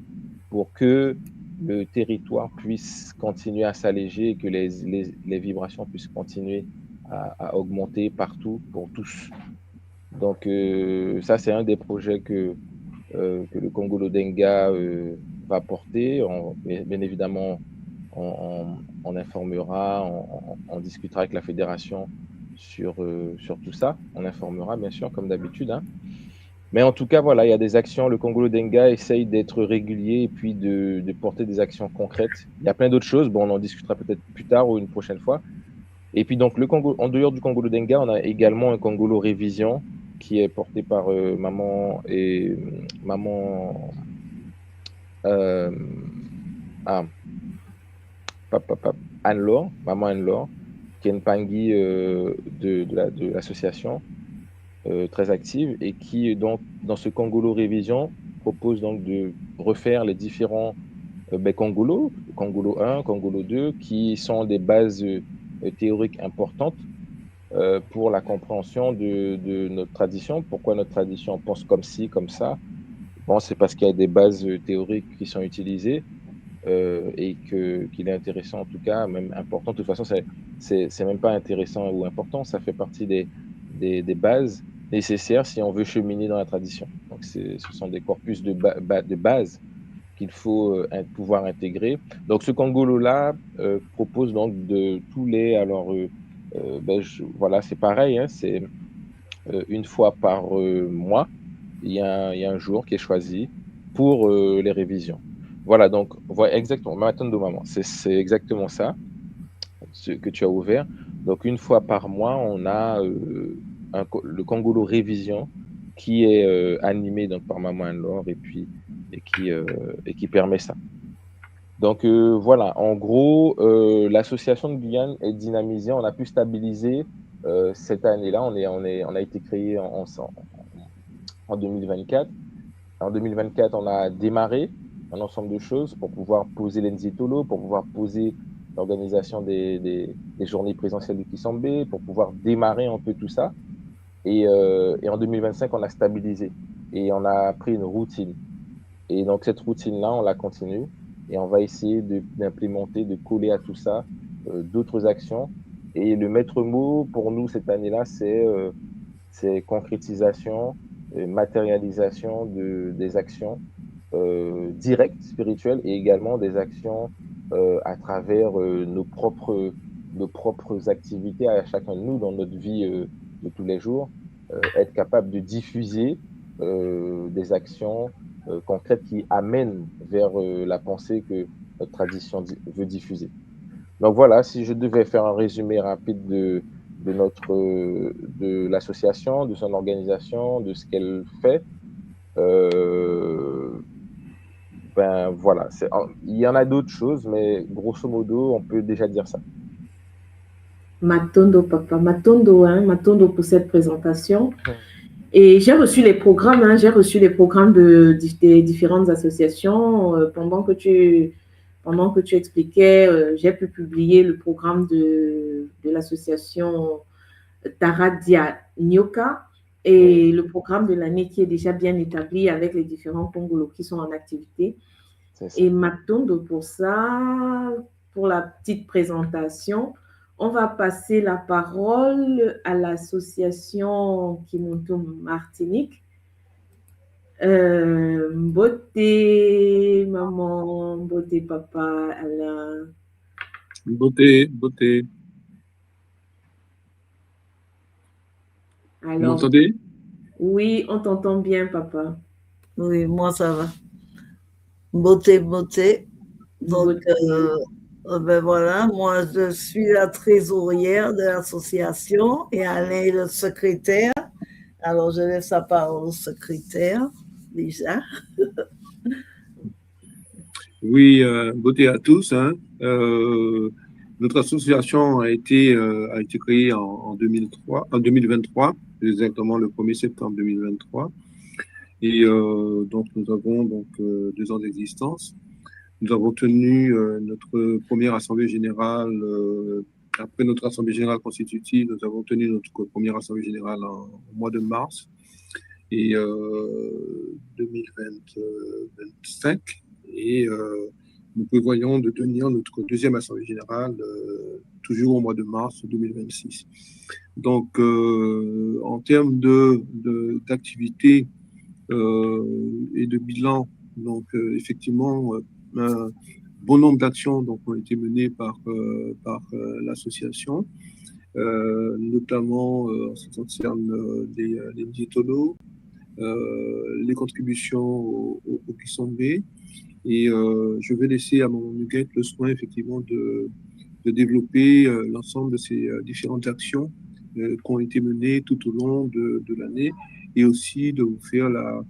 pour que le territoire puisse continuer à s'alléger et que les vibrations puissent continuer à augmenter partout pour tous. Donc ça, c'est un des projets que le Congolo Denga va porter. Bien évidemment, on informera, on discutera avec la fédération sur tout ça. On informera, bien sûr, comme d'habitude. Hein. Mais en tout cas, voilà, il y a des actions. Le Congolo Denga essaye d'être régulier et puis de porter des actions concrètes. Il y a plein d'autres choses. Bon, on en discutera peut-être plus tard ou une prochaine fois. Et puis, donc, en dehors du Congolo Denga, on a également un Congolo Révision qui est porté par maman euh, ah, Anne-Laure, maman Anne-Laure, qui est une pangui de l'association très active et qui, donc, dans ce Congolo Révision, propose donc de refaire les différents Congolo, Congolo 1, Congolo 2, qui sont des bases théoriques importantes pour la compréhension de notre tradition. Pourquoi notre tradition pense comme ci, comme ça? Bon, c'est parce qu'il y a des bases théoriques qui sont utilisées et qu'il est intéressant, en tout cas, même important. De toute façon, c'est même pas intéressant ou important, ça fait partie des bases nécessaires si on veut cheminer dans la tradition. Donc, ce sont des corpus de base qu'il faut pouvoir intégrer. Donc, ce Congolo-là propose donc de tous les... Alors, voilà, c'est pareil, hein, c'est une fois par mois, il y a un jour qui est choisi pour les révisions. Voilà, donc, voilà, exactement, Matondo Maman, c'est exactement ça, ce que tu as ouvert. Donc, une fois par mois, on a le Congolo Révision qui est animé donc, par Maman Anne-Laure et qui permet ça. Donc, voilà, en gros, l'association de Guyane est dynamisée. On a pu stabiliser cette année-là. On a été créé en 2024. En 2024, on a démarré un ensemble de choses pour pouvoir poser l'Enzitolo, pour pouvoir poser l'organisation des journées présentielles du Kissambe, pour pouvoir démarrer un peu tout ça. Et en 2025, on a stabilisé et on a pris une routine. Et donc, cette routine-là, on la continue et on va essayer d'implémenter, de coller à tout ça d'autres actions. Et le maître mot pour nous cette année-là, c'est concrétisation, matérialisation des actions directes, spirituelles, et également des actions à travers nos propres activités à chacun de nous dans notre vie de tous les jours, être capable de diffuser des actions concrètes qui amènent vers la pensée que notre tradition veut diffuser. Donc voilà, si je devais faire un résumé rapide de l'association, de son organisation, de ce qu'elle fait, ben voilà, il y en a d'autres choses, mais grosso modo, on peut déjà dire ça. Matondo, papa, Matondo pour cette présentation. Et j'ai reçu les programmes, des différentes associations. Pendant que tu expliquais, j'ai pu publier le programme de l'association Taradia Nyoka et le programme de l'année qui est déjà bien établi avec les différents Congolos qui sont en activité. Et Matondo pour ça, pour la petite présentation. On va passer la parole à l'association Kimonto Martinique. Beauté maman, beauté papa, Alain. Beauté. Alors, vous m'entendez? Oui, on t'entend bien, papa. Oui, moi ça va. Beauté. Donc, ben voilà, moi je suis la trésorière de l'association et Alain est le secrétaire. Alors je laisse la parole au secrétaire déjà. Oui, beauté à tous. Notre association a été créée en 2023, exactement le 1er septembre 2023. Et donc nous avons 2 ans d'existence. Nous avons tenu notre première assemblée générale, après notre assemblée générale constitutive, nous avons tenu notre première assemblée générale au mois de mars et 2025. Et nous prévoyons de tenir notre deuxième assemblée générale toujours au mois de mars 2026. Donc, en termes d'activité et de bilan, donc effectivement, un bon nombre d'actions ont été menées par l'association, notamment en ce qui concerne les diétolos, les contributions au Kissambe. Et je vais laisser à Maman Nuguette le soin effectivement de développer l'ensemble de ces différentes actions qui ont été menées tout au long de l'année, et aussi de vous faire la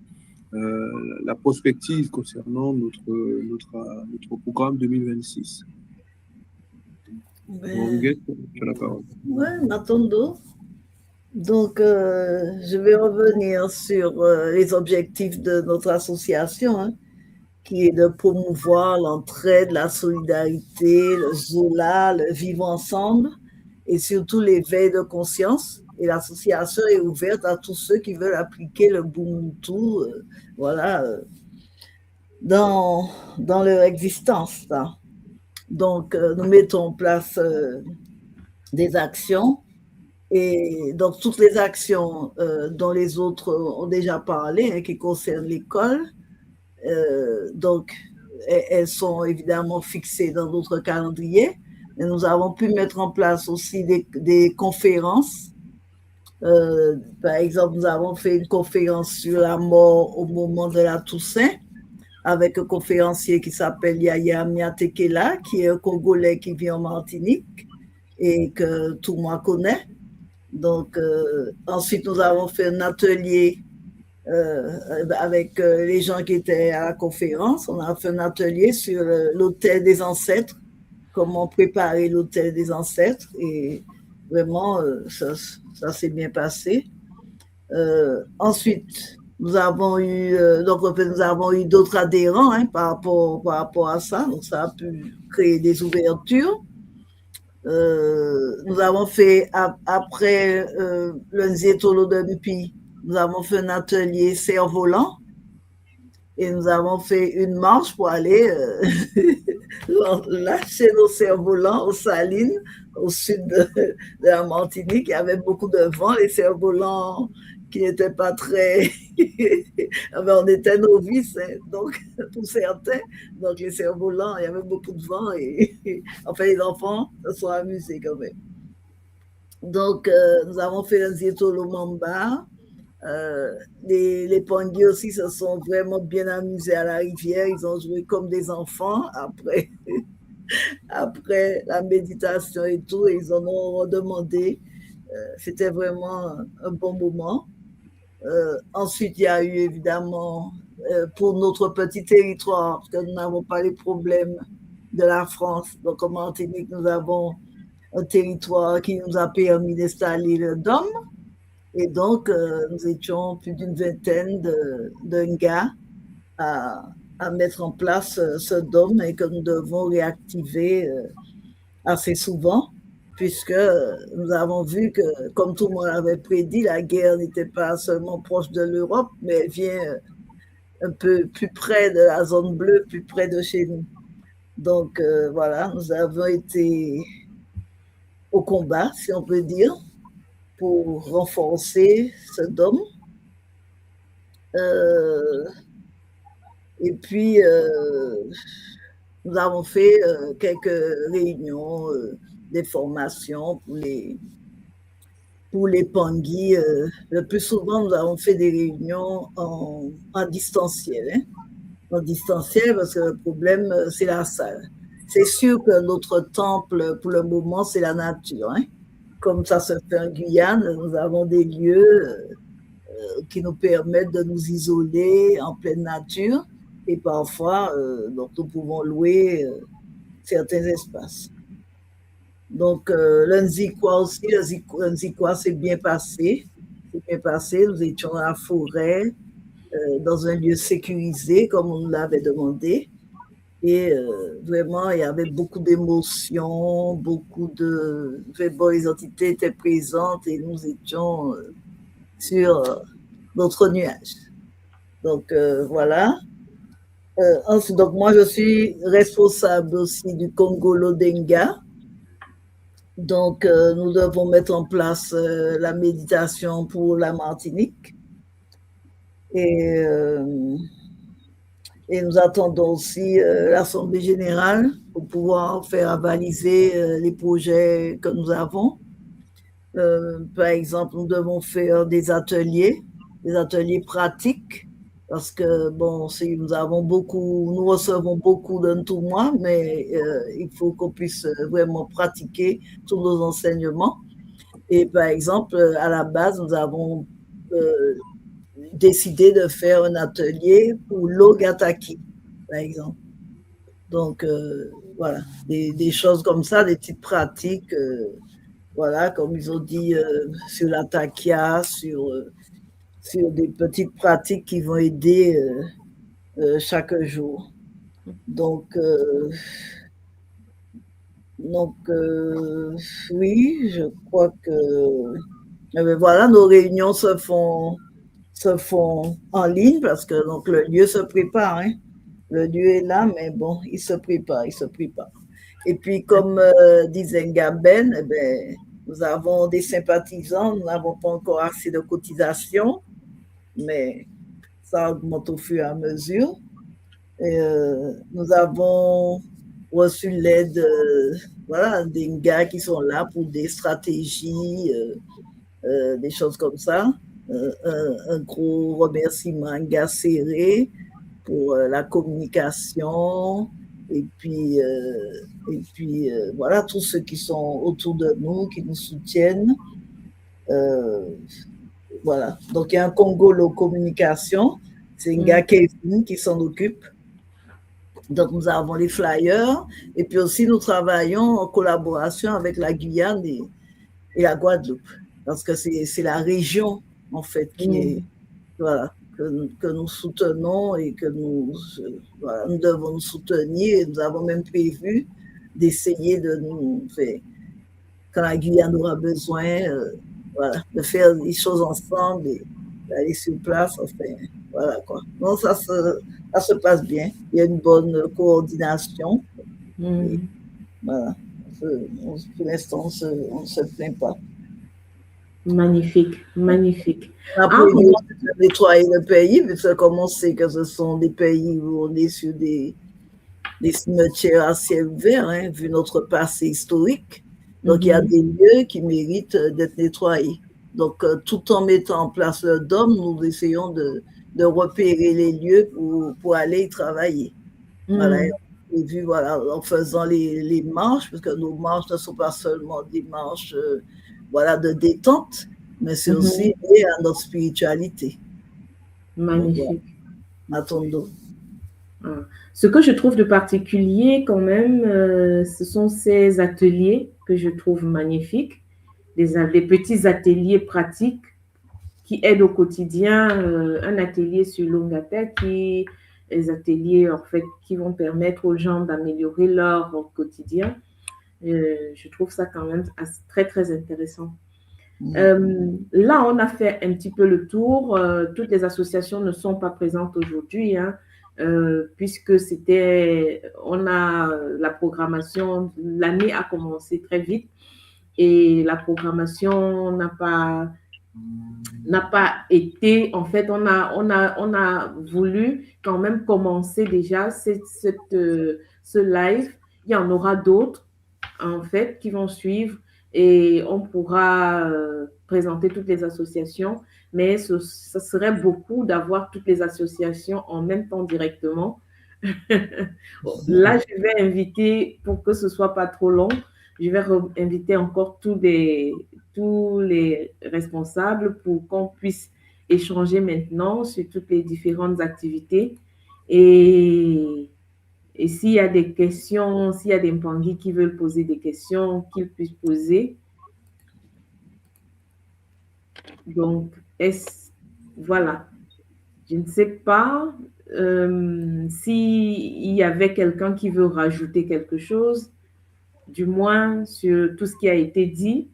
prospective concernant notre programme 2026. Nuguette, tu as la parole. Oui, Matondo. Donc, je vais revenir sur les objectifs de notre association, qui est de promouvoir l'entraide, la solidarité, le Zola, le vivre ensemble, et surtout l'éveil de conscience. Et l'association est ouverte à tous ceux qui veulent appliquer le Ubuntu, dans leur existence. Donc, nous mettons en place des actions, et donc toutes les actions dont les autres ont déjà parlé, qui concernent l'école, donc elles sont évidemment fixées dans notre calendrier. Et nous avons pu mettre en place aussi des conférences. Par exemple, nous avons fait une conférence sur la mort au moment de la Toussaint avec un conférencier qui s'appelle Yaya Miatekela, qui est un Congolais qui vit en Martinique et que tout le monde connaît. Donc, ensuite, nous avons fait un atelier avec les gens qui étaient à la conférence. On a fait un atelier sur l'autel des ancêtres, comment préparer l'autel des ancêtres, et vraiment, ça s'est bien passé. Ensuite, nous avons eu d'autres adhérents par rapport à ça, donc ça a pu créer des ouvertures. Nous avons fait, après le Nzietolo de Mpi, nous avons fait un atelier cerf-volant et nous avons fait une marche pour aller lâcher nos cerfs-volants aux Salines, au sud de la Martinique. Il y avait beaucoup de vent, les cerfs-volants qui n'étaient pas très... on était novices, hein, donc, pour certains. Donc, les cerfs-volants, il y avait beaucoup de vent et enfin, les enfants se sont amusés quand même. Donc, nous avons fait un Nzietolo Mamba. Les Pangui aussi se sont vraiment bien amusés à la rivière. Ils ont joué comme des enfants après la méditation et tout. Et ils en ont redemandé. C'était vraiment un bon moment. Ensuite, il y a eu évidemment, pour notre petit territoire, parce que nous n'avons pas les problèmes de la France. Donc, en Martinique, nous avons un territoire qui nous a permis d'installer le DOM. Et donc, nous étions plus d'une vingtaine de Nga à mettre en place ce DOM et que nous devons réactiver assez souvent, puisque nous avons vu que, comme tout le monde avait prédit, la guerre n'était pas seulement proche de l'Europe, mais elle vient un peu plus près de la zone bleue, plus près de chez nous. Donc, voilà, nous avons été au combat, si on peut dire, pour renforcer ce DOM. Et puis, nous avons fait quelques réunions, des formations pour les Pangui. Le plus souvent, nous avons fait des réunions en distanciel. Hein, en distanciel, parce que le problème, c'est la salle. C'est sûr que notre temple, pour le moment, c'est la nature. Hein. Comme ça se fait en Guyane, nous avons des lieux qui nous permettent de nous isoler en pleine nature et parfois, donc nous pouvons louer certains espaces. Donc, le Nzikwa aussi, le Nzikwa s'est bien passé. C'est bien passé. Nous étions dans la forêt, dans un lieu sécurisé, comme on nous l'avait demandé. Et vraiment, il y avait beaucoup d'émotions, beaucoup de... Bon, les entités étaient présentes et nous étions sur notre nuage. Donc, voilà. Ensuite, donc, moi, je suis responsable aussi du Congolo Denga. Donc, nous devons mettre en place la méditation pour la Martinique. Et nous attendons aussi l'Assemblée générale pour pouvoir faire avaliser les projets que nous avons. Par exemple, nous devons faire des ateliers pratiques, parce que, bon, nous recevons beaucoup d'un tout mois, mais il faut qu'on puisse vraiment pratiquer tous nos enseignements. Et par exemple, à la base, nous avons décidé de faire un atelier pour l'Ogataki, par exemple. Donc, voilà, des choses comme ça, des petites pratiques, voilà, comme ils ont dit, sur la takia, sur des petites pratiques qui vont aider chaque jour. Donc, oui, je crois que voilà, nos réunions se font en ligne parce que donc, le lieu se prépare. Hein. Le lieu est là, mais bon, il se prépare. Et puis, comme disait Ngaben, eh ben, nous avons des sympathisants, nous n'avons pas encore assez de cotisations, mais ça augmente au fur et à mesure. Et, nous avons reçu l'aide voilà, des gars qui sont là pour des stratégies, des choses comme ça. Un gros remerciement à Gars Serré pour la communication et puis voilà, tous ceux qui sont autour de nous, qui nous soutiennent. Voilà. Donc, il y a un Congolo Communication, c'est un gars Kevin qui s'en occupe. Donc, nous avons les flyers et puis aussi nous travaillons en collaboration avec la Guyane et la Guadeloupe parce que c'est la région, en fait, qui est, voilà, que nous soutenons et que nous devons nous soutenir. Et nous avons même prévu d'essayer de nous quand la Guyane aura besoin, voilà, de faire des choses ensemble et d'aller sur place. Enfin, voilà quoi. Non, ça se passe bien. Il y a une bonne coordination. Et voilà. Pour l'instant, on ne se plaint pas. Magnifique, magnifique. Après, on va nettoyer le pays, parce que comme on sait que ce sont des pays où on est sur des cimetières à ciel ouvert, hein, vu notre passé historique. Donc, il y a des lieux qui méritent d'être nettoyés. Donc, tout en mettant en place le DOM, nous essayons de repérer les lieux pour aller y travailler. Voilà. Et vu, voilà, en faisant les marches, parce que nos marches ne sont pas seulement des marches voilà, de détente, mais c'est aussi lié à notre spiritualité. Magnifique. Attendons. Ce que je trouve de particulier quand même, ce sont ces ateliers que je trouve magnifiques, des petits ateliers pratiques qui aident au quotidien, un atelier sur Longata les ateliers en fait qui vont permettre aux gens d'améliorer leur quotidien. Je trouve ça quand même très, très intéressant. Là, on a fait un petit peu le tour. Toutes les associations ne sont pas présentes aujourd'hui, hein, puisque on a la programmation, l'année a commencé très vite et la programmation n'a pas été, en fait, on a voulu quand même commencer déjà ce live. Il y en aura d'autres, en fait, qui vont suivre et on pourra présenter toutes les associations, mais ça serait beaucoup d'avoir toutes les associations en même temps directement. Là, je vais inviter, pour que ce soit pas trop long, je vais inviter encore tous les responsables pour qu'on puisse échanger maintenant sur toutes les différentes activités. Et s'il y a des questions, s'il y a des Mpangui qui veulent poser des questions, qu'ils puissent poser. Donc, voilà. Je ne sais pas s'il y avait quelqu'un qui veut rajouter quelque chose, du moins sur tout ce qui a été dit.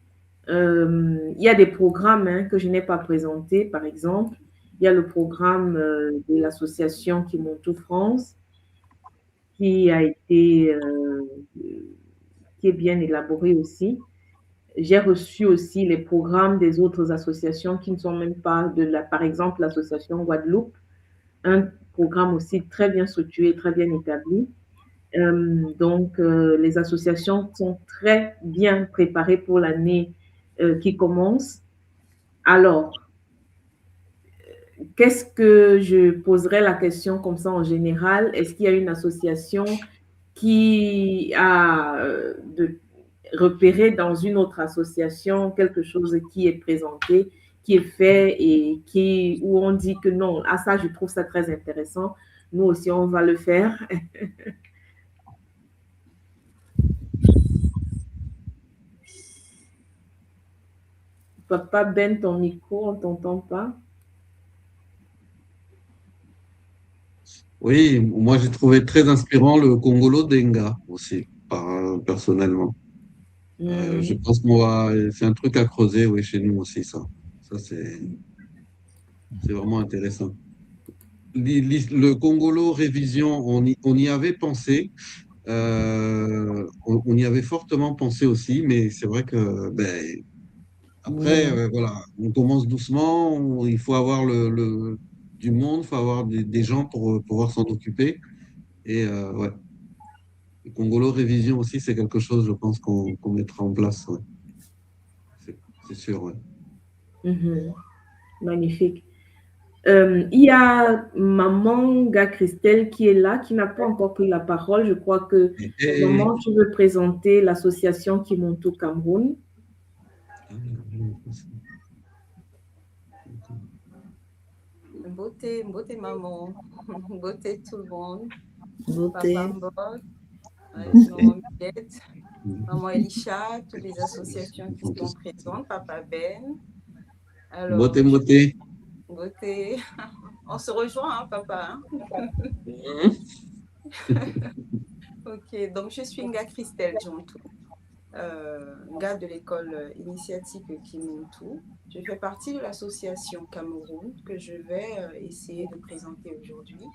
Il y a des programmes que je n'ai pas présentés, par exemple. Il y a le programme de l'association Kimontou France, qui est bien élaboré aussi. J'ai reçu aussi les programmes des autres associations qui ne sont même pas par exemple, l'association Guadeloupe, un programme aussi très bien structuré, très bien établi. Donc, les associations sont très bien préparées pour l'année qui commence. Alors, qu'est-ce que je poserais la question comme ça en général? Est-ce qu'il y a une association qui a repéré dans une autre association quelque chose qui est présenté, qui est fait et où on dit que non, ça, je trouve ça très intéressant. Nous aussi, on va le faire. Papa Ben, ton micro, on ne t'entend pas. Oui, moi j'ai trouvé très inspirant le Congolo Denga aussi, personnellement. Je pense que c'est un truc à creuser, oui, chez nous aussi, ça. Ça, c'est vraiment intéressant. Le Congolo Révision, on y avait pensé. On y avait fortement pensé aussi, mais c'est vrai que après, voilà, on commence doucement, il faut avoir du monde, il faut avoir des gens pour pouvoir s'en occuper. Et ouais, le Congolo Révision aussi, c'est quelque chose, je pense, qu'on mettra en place. Ouais. C'est sûr, ouais. Magnifique. Il y a Maman Christelle qui est là, qui n'a pas encore pris la parole. Je crois que Maman, tu veux présenter l'association Kimontou Cameroun. Beauté maman, beauté tout le monde. Beauté. Papa Mbok, maman Miette, maman Elisha, toutes les associations qui sont présentes, papa Ben. Alors, beauté. Beauté. On se rejoint, hein, papa. Ok, donc je suis Nga Christelle Jontou. Nga de l'école initiatique Kimuntu. Je fais partie de l'association Cameroun que je vais essayer de présenter aujourd'hui.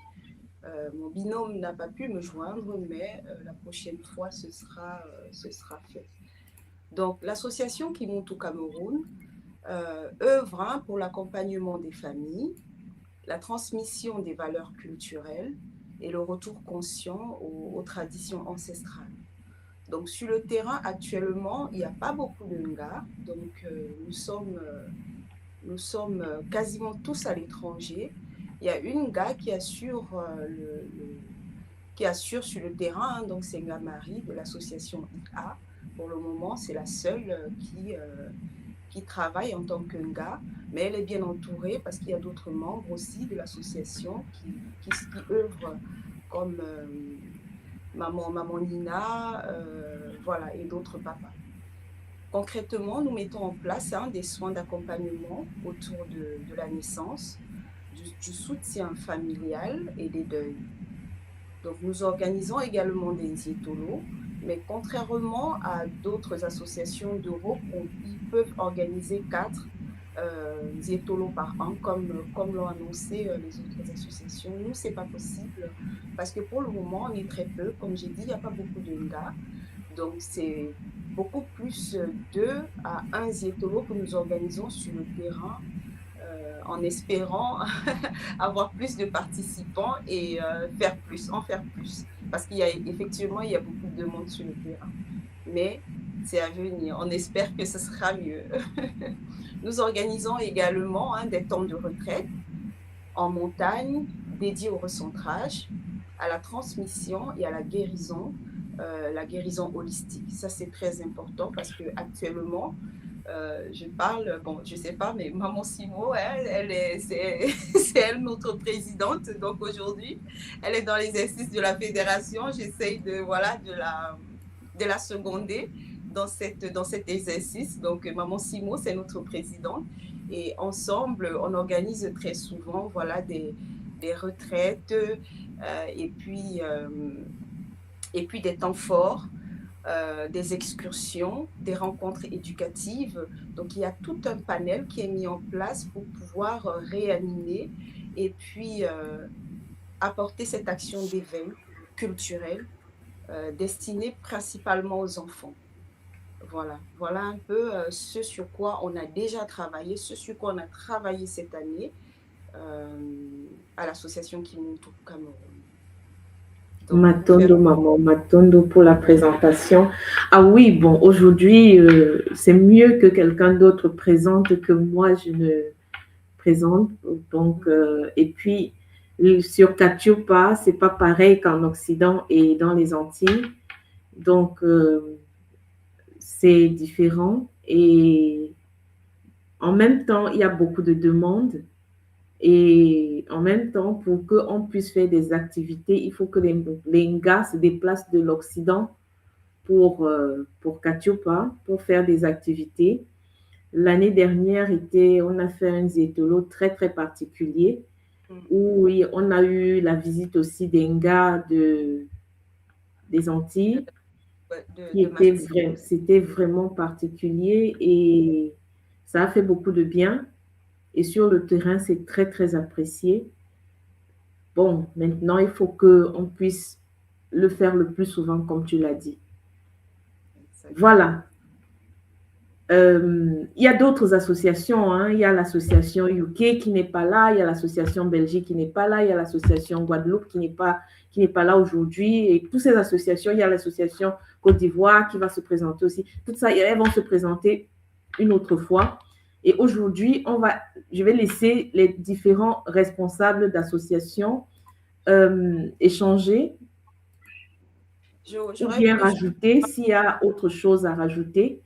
Mon binôme n'a pas pu me joindre, mais la prochaine fois, ce sera fait. Donc, l'association Kimuntu Cameroun œuvre pour l'accompagnement des familles, la transmission des valeurs culturelles et le retour conscient aux traditions ancestrales. Donc, sur le terrain, actuellement, il n'y a pas beaucoup de Nga. Donc, nous sommes quasiment tous à l'étranger. Il y a une Nga qui assure, sur le terrain, donc c'est Nga Marie de l'association IA. Pour le moment, c'est la seule qui travaille en tant que Nga, mais elle est bien entourée parce qu'il y a d'autres membres aussi de l'association qui œuvrent comme maman Nina, voilà, et d'autres papas. Concrètement, nous mettons en place des soins d'accompagnement autour de la naissance, du soutien familial et des deuils. Donc, nous organisons également des nziétolos, mais contrairement à d'autres associations d'Europe où ils peuvent organiser 4 nziétolos par an, comme l'ont annoncé les autres associations, nous, ce n'est pas possible parce que pour le moment, on est très peu. Comme j'ai dit, il n'y a pas beaucoup de Nga. Donc, c'est beaucoup plus 2 à 1 nziétolo que nous organisons sur le terrain en espérant avoir plus de participants et en faire plus. Parce qu'il y a effectivement, il y a beaucoup de demandes sur le terrain. Mais c'est à venir. On espère que ce sera mieux. Nous organisons également des temps de retraite en montagne dédiés au recentrage, à la transmission et à la guérison holistique. Ça, c'est très important parce qu'actuellement, je parle, bon, je ne sais pas, mais Maman Simo, c'est elle notre présidente. Donc aujourd'hui, elle est dans l'exercice de la fédération. J'essaye de la seconder dans cet exercice. Donc Maman Simo, c'est notre présidente. Et ensemble, on organise très souvent des retraites et puis des temps forts. Des excursions, des rencontres éducatives. Donc, il y a tout un panel qui est mis en place pour pouvoir réanimer et puis apporter cette action d'éveil culturel destinée principalement aux enfants. Voilà un peu ce sur quoi on a déjà travaillé, ce sur quoi on a travaillé cette année à l'association Kimuntu Cameroun. Matondo pour la présentation. Ah oui, bon, aujourd'hui, c'est mieux que quelqu'un d'autre présente que moi, je ne présente. Donc, et puis, sur Katiupa, c'est pas pareil qu'en Occident et dans les Antilles. Donc, c'est différent. Et en même temps, il y a beaucoup de demandes. Et en même temps, pour qu'on puisse faire des activités, il faut que les Nga se déplacent de l'Occident pour Katiupa, pour faire des activités. L'année dernière, on a fait un nziétolo très, très particulier où on a eu la visite aussi des Nga des Antilles. C'était vraiment particulier et ça a fait beaucoup de bien. Et sur le terrain, c'est très, très apprécié. Bon, maintenant, il faut qu'on puisse le faire le plus souvent, comme tu l'as dit. Voilà. Il y a d'autres associations. Hein. Il y a l'association UK qui n'est pas là. Il y a l'association Belgique qui n'est pas là. Il y a l'association Guadeloupe qui n'est pas là aujourd'hui. Et toutes ces associations, il y a l'association Côte d'Ivoire qui va se présenter aussi. Toutes ça, elles vont se présenter une autre fois. Et aujourd'hui, je vais laisser les différents responsables d'associations échanger ou bien rajouter s'il y a autre chose à rajouter.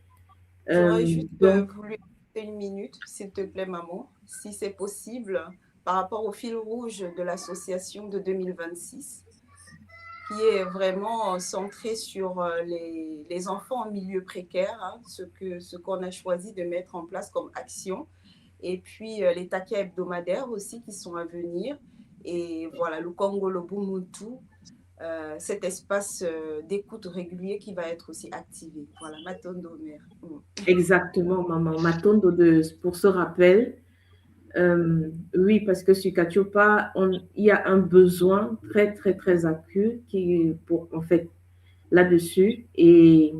J'aurais juste voulu une minute, s'il te plaît, maman, si c'est possible, par rapport au fil rouge de l'association de 2026, qui est vraiment centré sur les enfants en milieu précaire, hein, ce qu'on a choisi de mettre en place comme action, et puis les taquets hebdomadaires aussi qui sont à venir, et voilà, le Congolo Bumuntu, cet espace d'écoute régulier qui va être aussi activé. Voilà, Matondo mère. Exactement, maman. Matondo pour ce rappel. Oui, parce que sur Katiopa, il y a un besoin très, très, très accru en fait, là-dessus. Et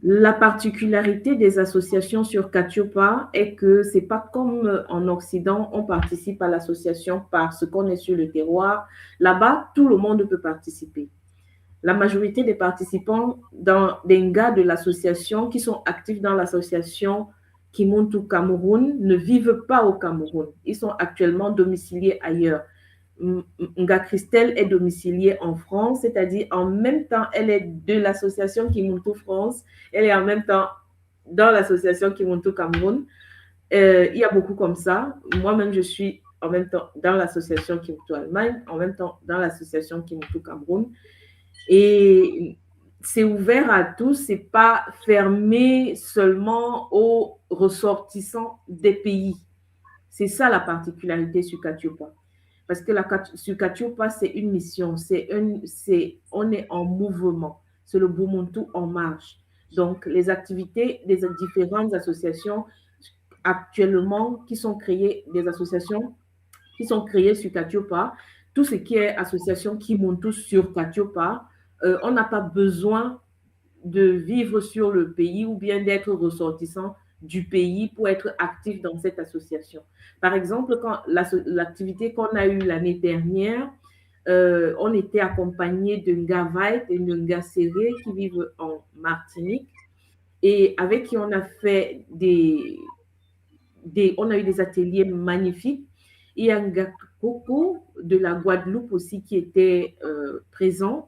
la particularité des associations sur Katiopa est que c'est pas comme en Occident, on participe à l'association parce qu'on est sur le terroir. Là-bas, tout le monde peut participer. La majorité des participants des gars de l'association qui sont actifs dans l'association Kimuntu Cameroun ne vivent pas au Cameroun. Ils sont actuellement domiciliés ailleurs. Nga Christelle est domiciliée en France, c'est-à-dire en même temps, elle est de l'association Kimuntu France, elle est en même temps dans l'association Kimuntu Cameroun. Il y a beaucoup comme ça. Moi-même, je suis en même temps dans l'association Kimuntu Allemagne, en même temps dans l'association Kimuntu Cameroun. Et c'est ouvert à tous, c'est pas fermé seulement aux ressortissants des pays. C'est ça la particularité sur Katiopa. Parce que sur Katiopa, c'est une mission, on est en mouvement, c'est le Bumuntu en marche. Donc, les activités des différentes associations actuellement qui sont créées, des associations qui sont créées sur Katiopa, tout ce qui est association Kimuntu sur Katiopa, on n'a pas besoin de vivre sur le pays ou bien d'être ressortissant du pays pour être actif dans cette association. Par exemple, quand l'activité qu'on a eue l'année dernière, on était accompagné de Ngavait et de Ngaséré qui vivent en Martinique et avec qui on a fait on a eu des ateliers magnifiques. Il y a Ngakoko de la Guadeloupe aussi qui était présent.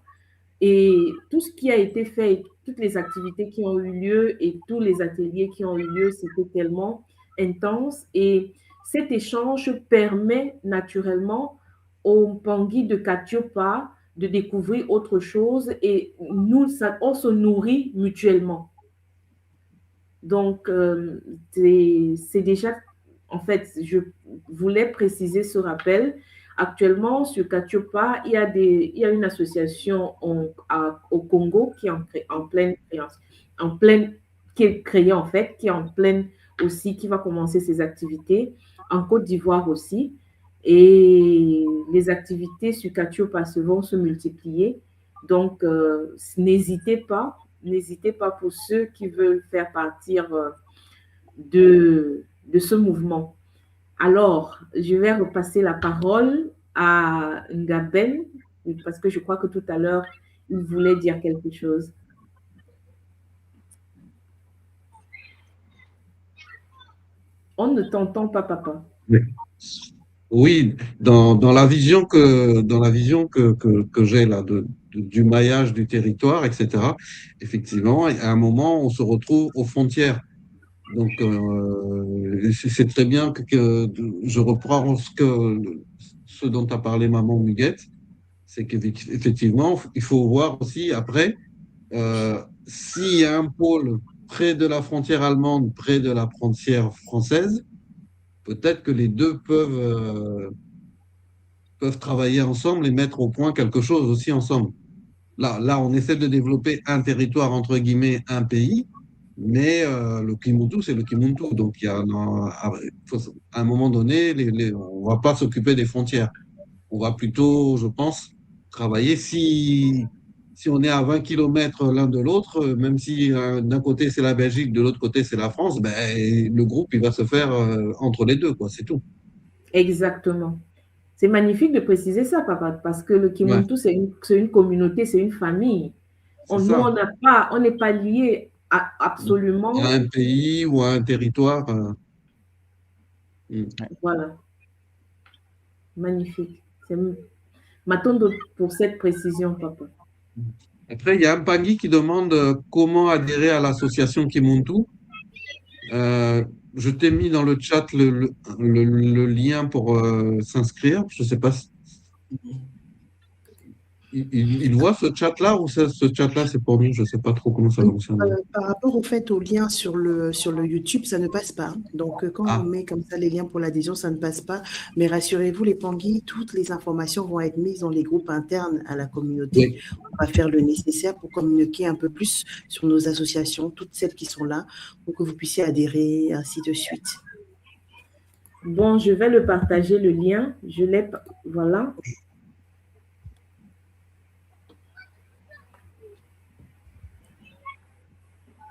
Et tout ce qui a été fait, toutes les activités qui ont eu lieu et tous les ateliers qui ont eu lieu, c'était tellement intense. Et cet échange permet naturellement aux Pangui de Katiopa de découvrir autre chose et on se nourrit mutuellement. Donc, c'est déjà, en fait, je voulais préciser ce rappel. Actuellement, sur Katiopa, il y a une association au Congo qui est qui est créée en fait, qui est en pleine aussi, qui va commencer ses activités, en Côte d'Ivoire aussi. Et les activités sur Katiopa vont se multiplier. Donc, n'hésitez pas pour ceux qui veulent faire partir de ce mouvement. Alors, je vais repasser la parole à Ngaben, parce que je crois que tout à l'heure, il voulait dire quelque chose. On ne t'entend pas, papa. Oui, dans la vision que j'ai là du maillage du territoire, etc. Effectivement, à un moment, on se retrouve aux frontières. Donc, c'est très bien que je reprends ce dont a parlé maman Muguette, c'est qu'effectivement, il faut voir aussi après, s'il y a un pôle près de la frontière allemande, près de la frontière française, peut-être que les deux peuvent travailler ensemble et mettre au point quelque chose aussi ensemble. Là, on essaie de développer un territoire, entre guillemets, un pays, mais le Kimuntu, c'est le Kimuntu. Donc, à un moment donné, on ne va pas s'occuper des frontières. On va plutôt, je pense, travailler si on est à 20 km l'un de l'autre, même si d'un côté c'est la Belgique, de l'autre côté c'est la France, ben, le groupe, il va se faire entre les deux, quoi, c'est tout. Exactement. C'est magnifique de préciser ça, papa, parce que le Kimuntu, c'est une communauté, c'est une famille. On n'est pas lié absolument à un pays ou à un territoire. Voilà. Magnifique. M'attends pour cette précision, papa. Après, il y a un Pangui qui demande comment adhérer à l'association Kimuntu. Je t'ai mis dans le chat le lien pour s'inscrire. Je ne sais pas si... il voit ce chat-là ou ce chat-là, c'est pour nous? Je ne sais pas trop comment ça fonctionne. Par rapport au fait au lien sur le YouTube, ça ne passe pas. Donc, quand on met comme ça les liens pour l'adhésion, ça ne passe pas. Mais rassurez-vous, les Pangui, toutes les informations vont être mises dans les groupes internes à la communauté. Oui. On va faire le nécessaire pour communiquer un peu plus sur nos associations, toutes celles qui sont là, pour que vous puissiez adhérer, ainsi de suite. Bon, je vais le partager, le lien. Je l'ai, voilà.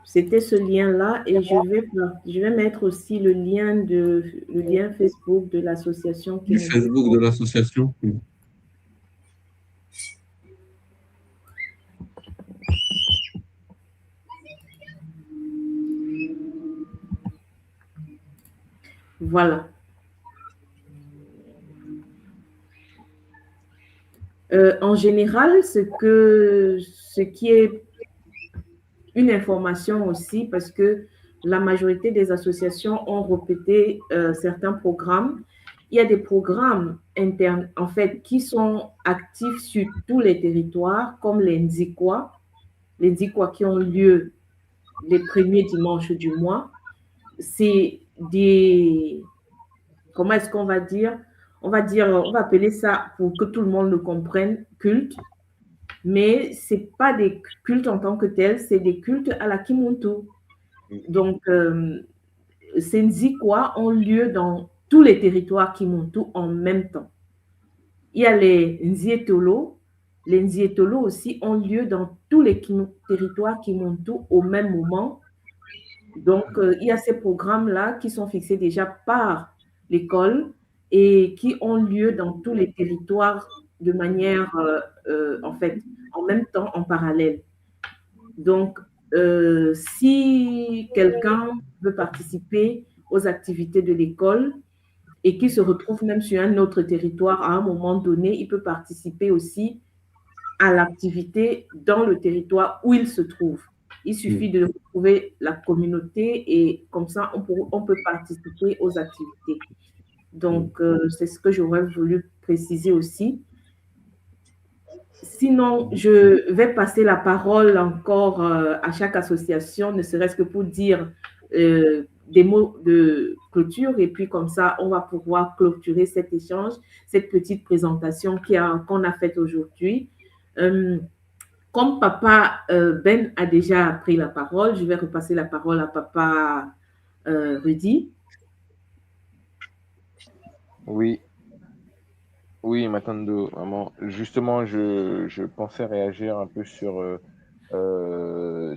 C'était ce lien-là et je vais mettre aussi le lien Facebook de l'association. Le Facebook de l'association. Voilà. En général, ce qui est une information aussi, parce que la majorité des associations ont répété certains programmes. Il y a des programmes internes, en fait, qui sont actifs sur tous les territoires, comme les Nzikwa qui ont lieu les premiers dimanches du mois. C'est des... Comment est-ce qu'on va dire? On va appeler ça, pour que tout le monde le comprenne, culte. Mais ce n'est pas des cultes en tant que tels, c'est des cultes à la Kimuntu. Donc, ces Nzikwa ont lieu dans tous les territoires Kimuntu en même temps. Il y a les Nzietolo. Les Nzietolo aussi ont lieu dans tous les territoires Kimuntu au même moment. Donc, il y a ces programmes-là qui sont fixés déjà par l'école et qui ont lieu dans tous les territoires de manière, en fait, en même temps, en parallèle. Donc, si quelqu'un veut participer aux activités de l'école et qui se retrouve même sur un autre territoire à un moment donné, il peut participer aussi à l'activité dans le territoire où il se trouve. Il suffit de retrouver la communauté et comme ça, on peut participer aux activités. Donc, c'est ce que j'aurais voulu préciser aussi. Sinon, je vais passer la parole encore à chaque association, ne serait-ce que pour dire des mots de clôture et puis comme ça, on va pouvoir clôturer cet échange, cette petite présentation qu'on a faite aujourd'hui. Comme Papa Ben a déjà pris la parole, je vais repasser la parole à Papa Rudy. Oui, Matando, maman. Justement, je pensais réagir un peu sur le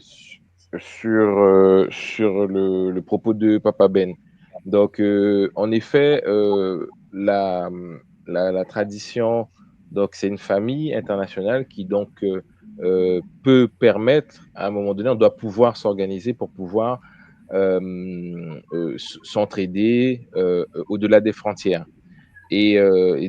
propos de Papa Ben. Donc, en effet, la tradition, donc c'est une famille internationale qui donc peut permettre, à un moment donné, on doit pouvoir s'organiser pour pouvoir s'entraider au-delà des frontières. Et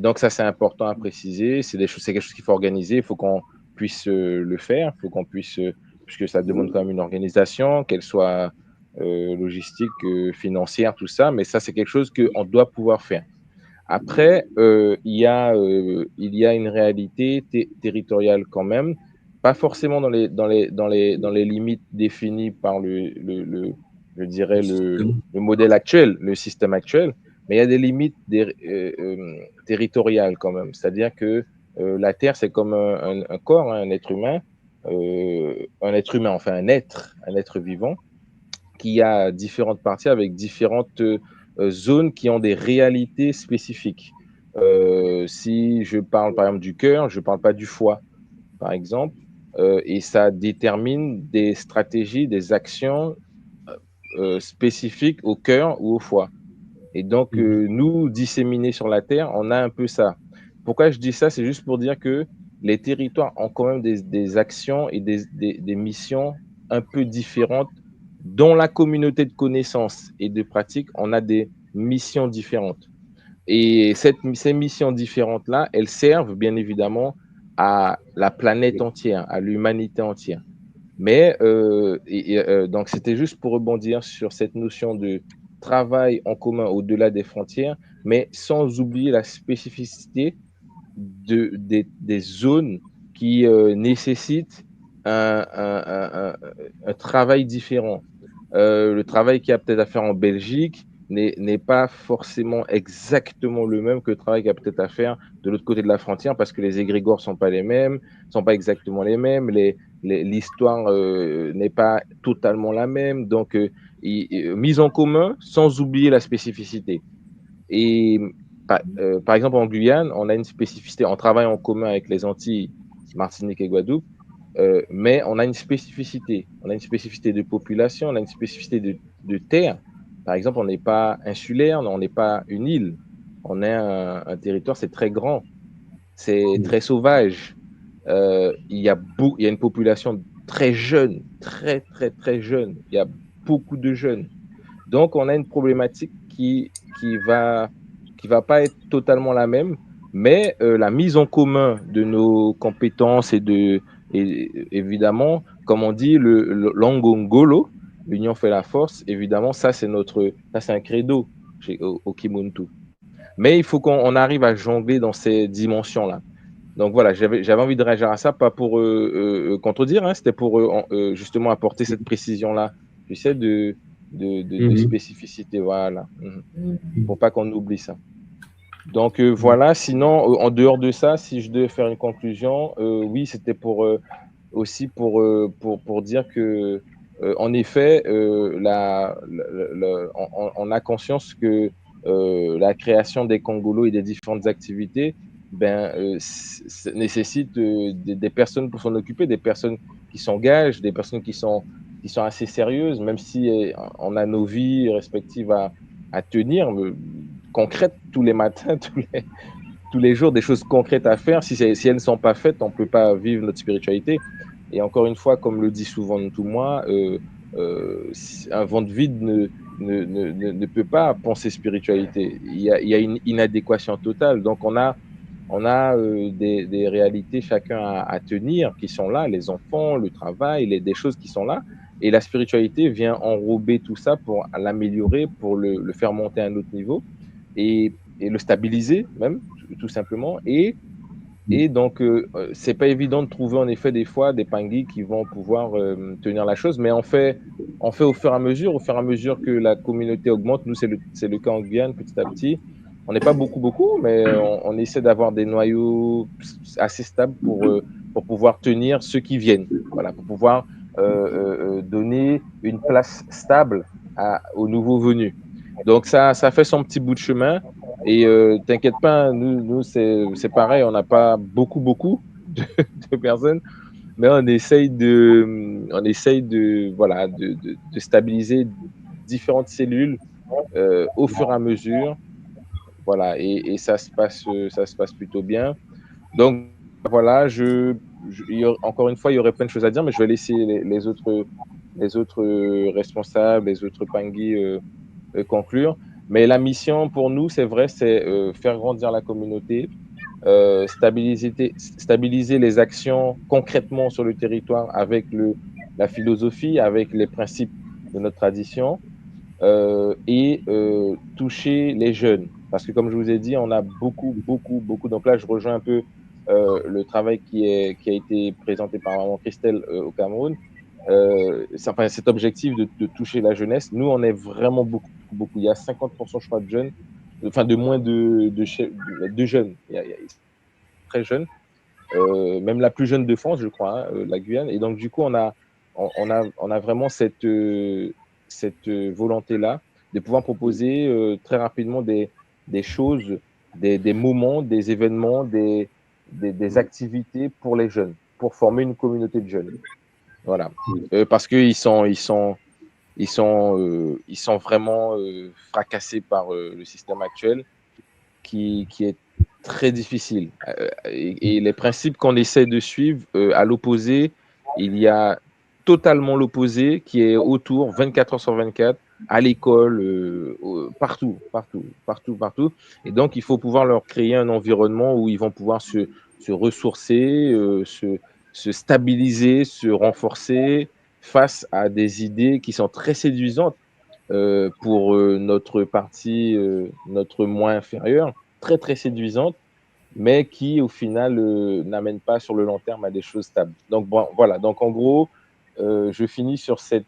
donc, ça, c'est important à préciser. C'est quelque chose qu'il faut organiser. Il faut qu'on puisse le faire. Il faut qu'on puisse, puisque ça demande quand même une organisation, qu'elle soit logistique, financière, tout ça. Mais ça, c'est quelque chose qu'on doit pouvoir faire. Après, il y a une réalité territoriale quand même, pas forcément dans les limites définies par je dirais le modèle actuel, le système actuel. Mais il y a des limites territoriales quand même. C'est-à-dire que la Terre, c'est comme un corps, hein, un être humain, enfin un être vivant, qui a différentes parties avec différentes zones qui ont des réalités spécifiques. Si je parle par exemple du cœur, je ne parle pas du foie, par exemple, et ça détermine des stratégies, des actions spécifiques au cœur ou au foie. Et donc, nous, disséminés sur la Terre, on a un peu ça. Pourquoi je dis ça? C'est juste pour dire que les territoires ont quand même des actions et des missions un peu différentes. Dans la communauté de connaissances et de pratiques, on a des missions différentes. Et ces missions différentes-là, elles servent bien évidemment à la planète entière, à l'humanité entière. Mais, donc, c'était juste pour rebondir sur cette notion de travail en commun au-delà des frontières, mais sans oublier la spécificité des zones qui nécessitent un travail différent. Le travail qu'il y a peut-être à faire en Belgique n'est pas forcément exactement le même que le travail qu'il y a peut-être à faire de l'autre côté de la frontière, parce que les égrégores sont pas les mêmes, sont pas exactement les mêmes, l'histoire n'est pas totalement la même. Donc, mise en commun sans oublier la spécificité. Et par exemple, en Guyane, on a une spécificité, on travaille en commun avec les Antilles, Martinique et Guadeloupe, mais on a une spécificité. On a une spécificité de population, on a une spécificité de terre. Par exemple, on n'est pas insulaire, on n'est pas une île. On est un territoire, c'est très grand, c'est très sauvage. Il y a une population très jeune, très, très, très jeune. Il y a beaucoup de jeunes. Donc, on a une problématique qui va pas être totalement la même, mais la mise en commun de nos compétences et évidemment, comme on dit, l'angongolo, l'union fait la force, évidemment, ça c'est un credo au Kimuntu. Mais il faut qu'on arrive à jongler dans ces dimensions-là. Donc voilà, j'avais envie de réagir à ça, pas pour contredire, hein, c'était pour justement apporter cette précision-là, tu sais, de spécificité, voilà, pour pas qu'on oublie ça. Donc voilà, sinon, en dehors de ça, si je devais faire une conclusion, oui, c'était aussi pour dire que, en effet, on a conscience que la création des Congolos et des différentes activités nécessite des personnes pour s'en occuper, des personnes qui s'engagent, des personnes qui sont assez sérieuses, même si on a nos vies respectives à tenir, concrètes tous les matins, tous les jours, des choses concrètes à faire. Si elles ne sont pas faites, on ne peut pas vivre notre spiritualité. Et encore une fois, comme le dit souvent tout moi, un ventre vide ne peut pas penser spiritualité. Il y a une inadéquation totale. Donc, on a des réalités chacun à tenir qui sont là, les enfants, le travail, des choses qui sont là. Et la spiritualité vient enrober tout ça pour l'améliorer, pour le faire monter à un autre niveau et le stabiliser même, tout simplement. Et donc, c'est pas évident de trouver en effet des fois des pangis qui vont pouvoir tenir la chose, mais on fait au fur et à mesure que la communauté augmente. Nous, c'est le cas en Guyane, petit à petit. On n'est pas beaucoup, mais on essaie d'avoir des noyaux assez stables pour pouvoir tenir ceux qui viennent. Voilà, pour pouvoir donner une place stable aux nouveaux venus. Donc, ça fait son petit bout de chemin. Et t'inquiète pas, nous c'est pareil, on n'a pas beaucoup de personnes, mais on essaye de stabiliser différentes cellules au fur et à mesure, voilà, et ça se passe plutôt bien. Donc voilà, encore une fois, il y aurait plein de choses à dire, mais je vais laisser les autres responsables, les autres pangis conclure. Mais la mission pour nous, c'est vrai, c'est faire grandir la communauté, stabiliser les actions concrètement sur le territoire avec la philosophie, avec les principes de notre tradition et toucher les jeunes. Parce que comme je vous ai dit, on a beaucoup. Donc là, je rejoins un peu le travail qui a été présenté par Maman Christelle au Cameroun. Cet objectif de toucher la jeunesse, nous, on est vraiment beaucoup. Il y a 50%, je crois, de jeunes, enfin de moins de jeunes. Il y a très jeunes, même la plus jeune de France, je crois, hein, la Guyane. Et donc, du coup, on a vraiment cette volonté-là de pouvoir proposer très rapidement des choses, des moments, des événements, des activités pour les jeunes, pour former une communauté de jeunes. Voilà, parce qu'ils sont vraiment fracassés par le système actuel qui est très difficile. Et les principes qu'on essaie de suivre, à l'opposé, il y a totalement l'opposé qui est autour 24 heures sur 24, à l'école, partout. Et donc, il faut pouvoir leur créer un environnement où ils vont pouvoir se ressourcer, se stabiliser, se renforcer face à des idées qui sont très séduisantes pour notre partie, notre moins inférieur, très, très séduisantes. mais qui, au final, n'amènent pas sur le long terme à des choses stables. Donc, bon, voilà. Donc, en gros, je finis sur ces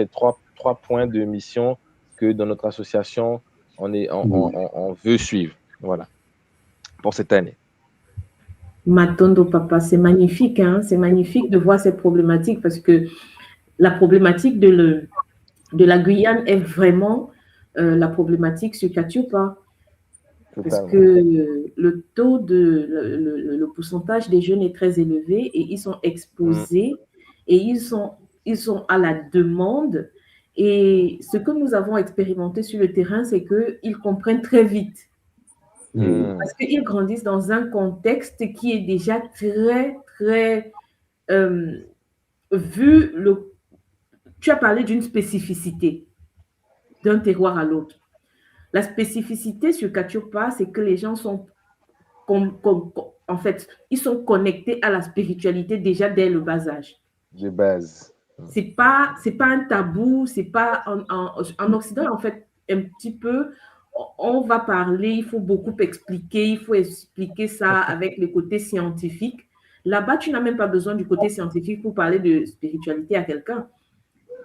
trois points de mission que dans notre association, on veut suivre. Voilà, pour cette année. Matondo Papa, c'est magnifique, hein? C'est magnifique de voir ces problématiques parce que la problématique de la Guyane est vraiment la problématique sur Katioupa. Parce que le taux le pourcentage des jeunes est très élevé et ils sont exposés et ils sont à la demande. Et ce que nous avons expérimenté sur le terrain, c'est qu'ils comprennent très vite. Parce qu'ils grandissent dans un contexte qui est déjà très, très tu as parlé d'une spécificité d'un terroir à l'autre. La spécificité sur Katioupa, c'est que les gens sont en fait, ils sont connectés à la spiritualité déjà dès le bas âge. De base. C'est pas un tabou, c'est pas en Occident, en fait, un petit peu, on va parler, il faut beaucoup expliquer, il faut expliquer ça avec le côté scientifique. Là-bas, tu n'as même pas besoin du côté scientifique pour parler de spiritualité à quelqu'un.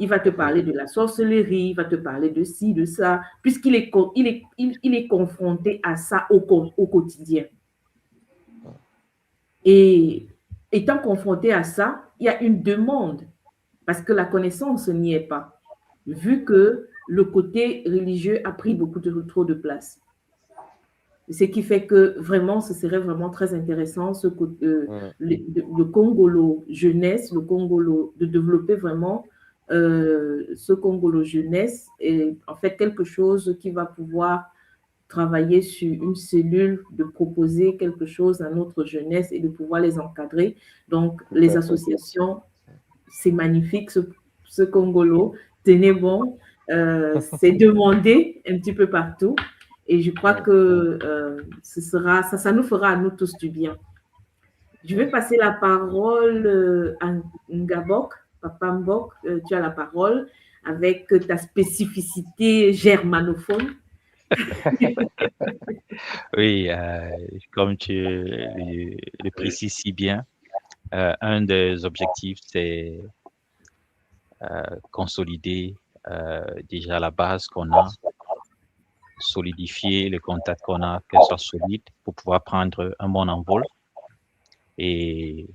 Il va te parler de la sorcellerie, il va te parler de ci, de ça, puisqu'il est, il est confronté à ça au quotidien. Et étant confronté à ça, il y a une demande, parce que la connaissance n'y est pas, vu que le côté religieux a pris trop de place. Ce qui fait que vraiment, ce serait vraiment très intéressant, le Congolo jeunesse, le Congolo, de développer vraiment ce Congolo jeunesse est en fait quelque chose qui va pouvoir travailler sur une cellule, de proposer quelque chose à notre jeunesse et de pouvoir les encadrer. Donc, les associations, c'est magnifique, ce Congolo. Tenez bon, c'est demandé un petit peu partout. Et je crois que ça nous fera à nous tous du bien. Je vais passer la parole à Ngabok. Papa Mbok, tu as la parole avec ta spécificité germanophone. Oui, comme tu le précises si bien, un des objectifs, c'est consolider déjà la base qu'on a, solidifier les contacts qu'on a, qu'elles soient solides pour pouvoir prendre un bon envol et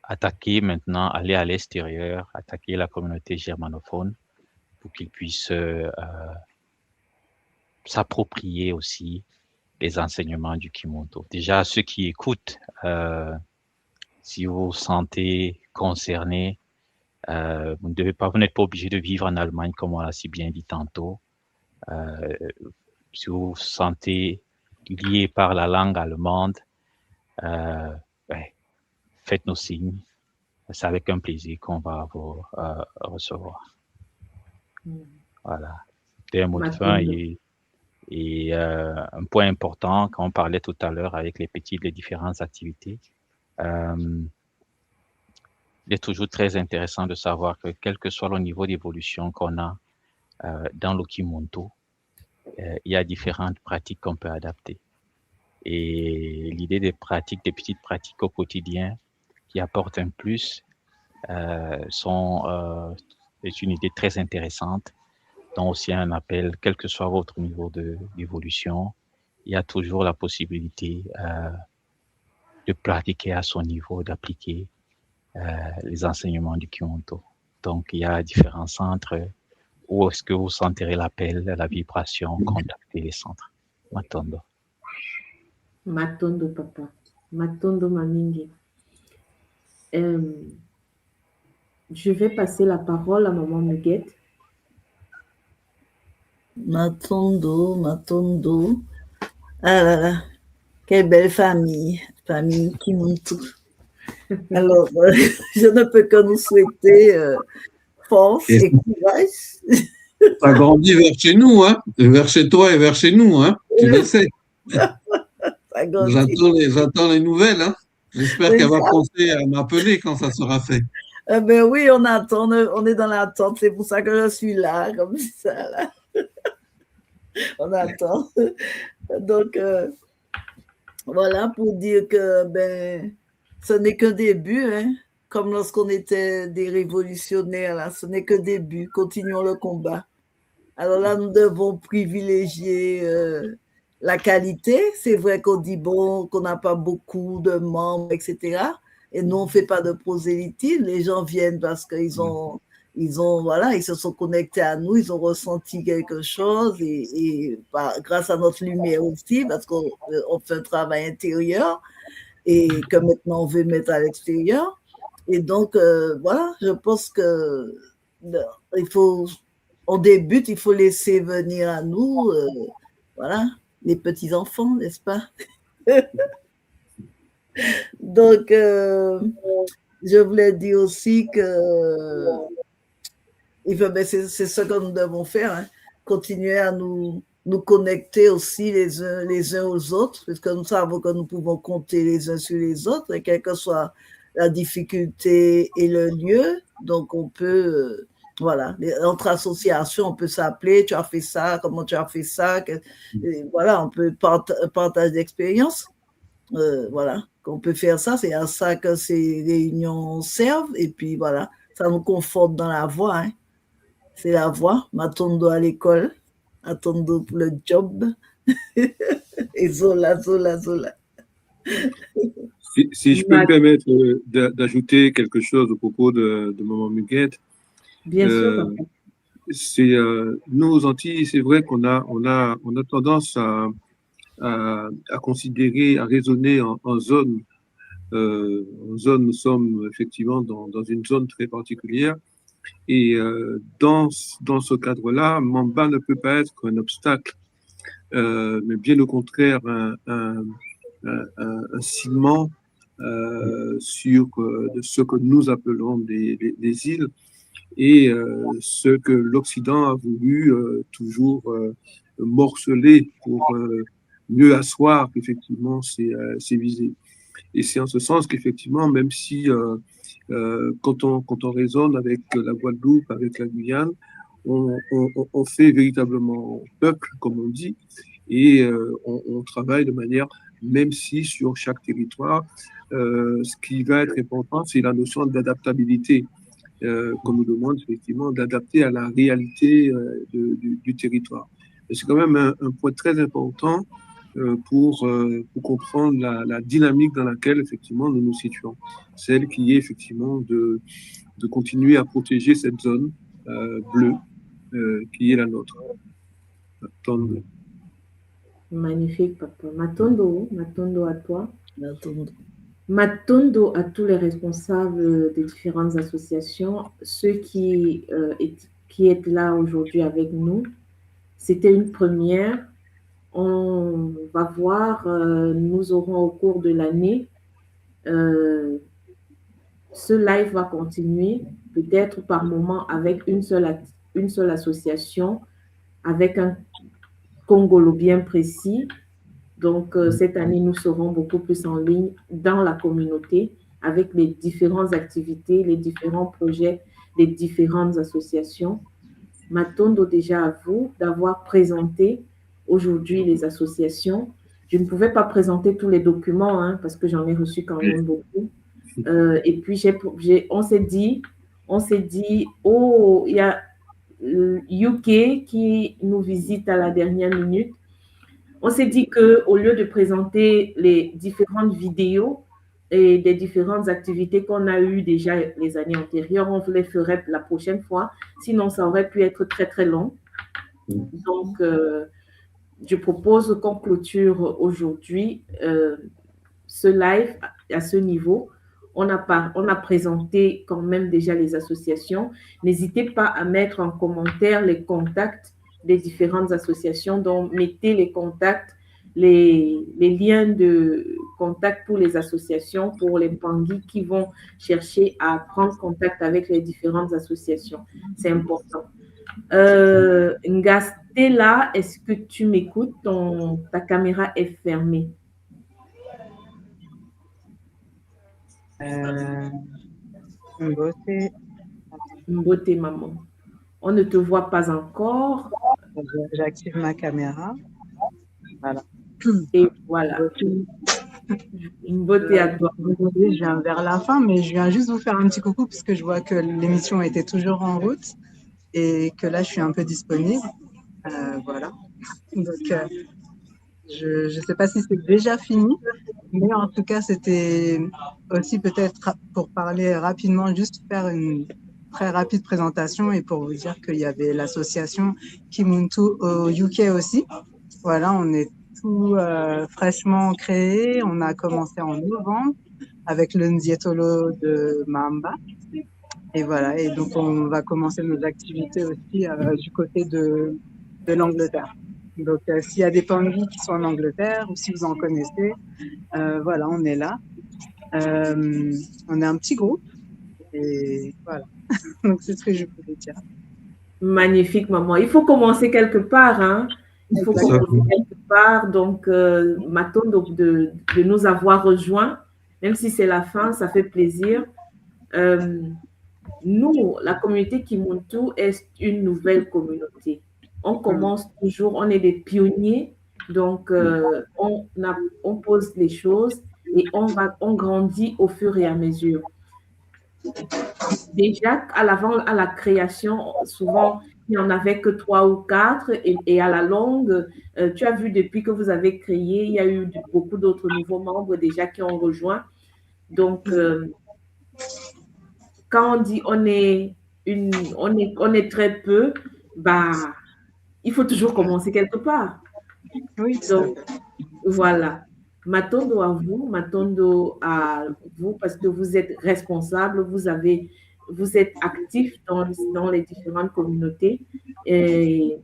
attaquer maintenant, aller à l'extérieur, attaquer la communauté germanophone pour qu'ils puissent s'approprier aussi les enseignements du Kimonto. Déjà, ceux qui écoutent, si vous vous sentez concerné, vous n'êtes pas obligé de vivre en Allemagne, comme on l'a si bien dit tantôt. Si vous vous sentez lié par la langue allemande, faites nos signes. C'est avec un plaisir qu'on va vous recevoir. Voilà. C'était un mot de fin et un point important quand on parlait tout à l'heure avec les différentes activités. Il est toujours très intéressant de savoir que quel que soit le niveau d'évolution qu'on a dans l'Okimonto, il y a différentes pratiques qu'on peut adapter. Et l'idée des petites pratiques au quotidien qui apportent un plus, est une idée très intéressante, dont aussi un appel, quel que soit votre niveau d'évolution, il y a toujours la possibilité de pratiquer à son niveau, d'appliquer les enseignements du Kimonto. Donc, il y a différents centres où est-ce que vous sentirez l'appel, la vibration, contactez les centres. Matondo. Matondo, papa. Matondo, mamingi. Je vais passer la parole à maman Muguette. Matondo. Ah là là, quelle belle famille Kimonto. Alors, je ne peux que nous souhaiter force et courage. Ça grandit vers chez nous, hein, vers chez toi et vers chez nous, hein, tu le sais. J'attends les nouvelles, hein. J'espère qu'elle va penser à m'appeler quand ça sera fait. Ben oui, on attend, on est dans l'attente, c'est pour ça que je suis là, comme ça, là. On attend. Donc, Voilà, pour dire que ce n'est qu'un début, hein. Comme lorsqu'on était des révolutionnaires, là, ce n'est que début. Continuons le combat. Alors là, nous devons privilégier la qualité. C'est vrai qu'on dit qu'on n'a pas beaucoup de membres, etc. Et nous, on ne fait pas de prosélytisme. Les gens viennent parce qu'ils voilà, ils se sont connectés à nous, ils ont ressenti quelque chose et grâce à notre lumière aussi, parce qu'on fait un travail intérieur et que maintenant on veut mettre à l'extérieur. Et donc, voilà, je pense que on débute, il faut laisser venir à nous, voilà, les petits-enfants, n'est-ce pas? Donc, je voulais dire aussi que c'est ce que nous devons faire, hein, continuer à nous connecter aussi les uns aux autres, parce que nous savons que nous pouvons compter les uns sur les autres, et quelle que soit la difficulté et le lieu, donc on peut, voilà, entre associations, on peut s'appeler, tu as fait ça, comment tu as fait ça, voilà, on peut partager d'expérience, voilà, qu'on peut faire ça, c'est à ça que ces réunions servent, et puis voilà, ça nous conforte dans la voie, hein. C'est la voie, Matondo à l'école, Matondo pour le job, et Zola. Si je peux me permettre d'ajouter quelque chose au propos de Maman Muguette. Bien sûr. Nous, aux Antilles, c'est vrai qu'on a tendance à considérer, à raisonner en zone. En zone, nous sommes effectivement dans une zone très particulière. Et dans ce cadre-là, Mamba ne peut pas être un obstacle, mais bien au contraire un ciment sur de ce que nous appelons des îles et ce que l'Occident a voulu toujours morceler pour mieux asseoir effectivement ses visées. Et c'est en ce sens qu'effectivement, même si quand on raisonne avec la Guadeloupe, avec la Guyane, on fait véritablement peuple, comme on dit, et on travaille de manière, même si sur chaque territoire, ce qui va être important, c'est la notion d'adaptabilité, qu'on nous demande effectivement d'adapter à la réalité du territoire. Et c'est quand même un point très important pour comprendre la dynamique dans laquelle effectivement nous nous situons. Celle qui est effectivement de continuer à protéger cette zone bleue qui est la nôtre. Matondo. Magnifique, papa. Matondo à toi. Matondo à tous les responsables des différentes associations, ceux qui est là aujourd'hui avec nous. C'était une première. On va voir, nous aurons au cours de l'année, ce live va continuer, peut-être par moment avec une seule association, avec un Congolo bien précis. Donc, cette année, nous serons beaucoup plus en ligne dans la communauté avec les différentes activités, les différents projets des différentes associations. Matondo, déjà à vous d'avoir présenté aujourd'hui les associations. Je ne pouvais pas présenter tous les documents hein, parce que j'en ai reçu quand même beaucoup. Et puis, on s'est dit, oh, il y a UK qui nous visite à la dernière minute. On s'est dit qu'au lieu de présenter les différentes vidéos et des différentes activités qu'on a eues déjà les années antérieures, on les ferait la prochaine fois. Sinon, ça aurait pu être très, très long. Donc, je propose qu'on clôture aujourd'hui ce live à ce niveau. On a présenté quand même déjà les associations. N'hésitez pas à mettre en commentaire les contacts des différentes associations. Donc, mettez les contacts, les liens de contact pour les associations, pour les Pangui qui vont chercher à prendre contact avec les différentes associations. C'est important. Ngastela, est-ce que tu m'écoutes? Ta caméra est fermée. Mbote, maman. On ne te voit pas encore. J'active ma caméra. Voilà. Et voilà. Une beauté à toi. Désolée, je viens vers la fin, mais je viens juste vous faire un petit coucou puisque je vois que l'émission était toujours en route et que là, je suis un peu disponible. Voilà. Donc, je ne sais pas si c'est déjà fini, mais en tout cas, c'était aussi peut-être pour parler rapidement, juste faire une très rapide présentation et pour vous dire qu'il y avait l'association Kimuntu au UK aussi. Voilà, on est tout fraîchement créé. On a commencé en novembre avec le Nzietolo de Mamba. Et voilà, et donc on va commencer nos activités aussi du côté de l'Angleterre. Donc s'il y a des pandis qui sont en Angleterre ou si vous en connaissez, voilà, on est là. On est un petit groupe et voilà. Donc c'est ce que je voulais dire. Magnifique, maman. Il faut commencer quelque part, hein. Il faut commencer quelque part. Donc, Matondo, de nous avoir rejoints, même si c'est la fin, ça fait plaisir. Nous, la communauté Kimuntu est une nouvelle communauté. On commence toujours, on est des pionniers, donc on pose les choses et on grandit au fur et à mesure. Déjà, à la création, souvent, il n'y en avait que 3 ou 4 et à la longue, tu as vu depuis que vous avez créé, il y a eu beaucoup d'autres nouveaux membres déjà qui ont rejoint. Donc, quand on dit on est très peu, bah, il faut toujours commencer quelque part. Oui. Donc, voilà. Matondo à vous, Matondo à vous, parce que vous êtes responsable, vous êtes actif dans les différentes communautés et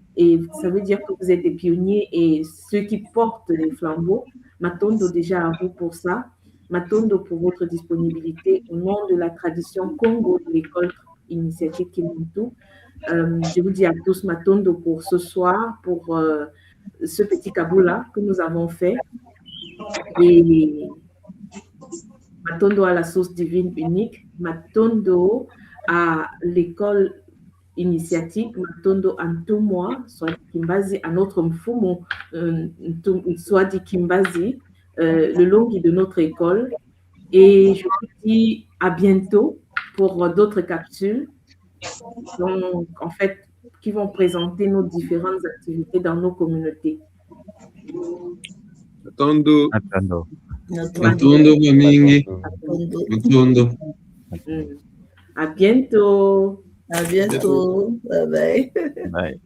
ça veut dire que vous êtes des pionniers et ceux qui portent les flambeaux. Matondo déjà à vous pour ça. Matondo pour votre disponibilité au nom de la tradition Congo de l'école initiative Kimuntu. Je vous dis à tous Matondo pour ce soir, pour ce petit kaboula que nous avons fait. Et Matondo à la source divine unique, Matondo à l'école initiatique, Matondo Antoumwa, soit Kimbazi, à notre mfumo, soit dit Kimbazi, le long de notre école. Et je vous dis à bientôt pour d'autres capsules, donc, en fait, qui vont présenter nos différentes activités dans nos communautés. Matondo. Matondo, Mamingi. Matondo. À bientôt. À bientôt. Bye bye. Bye.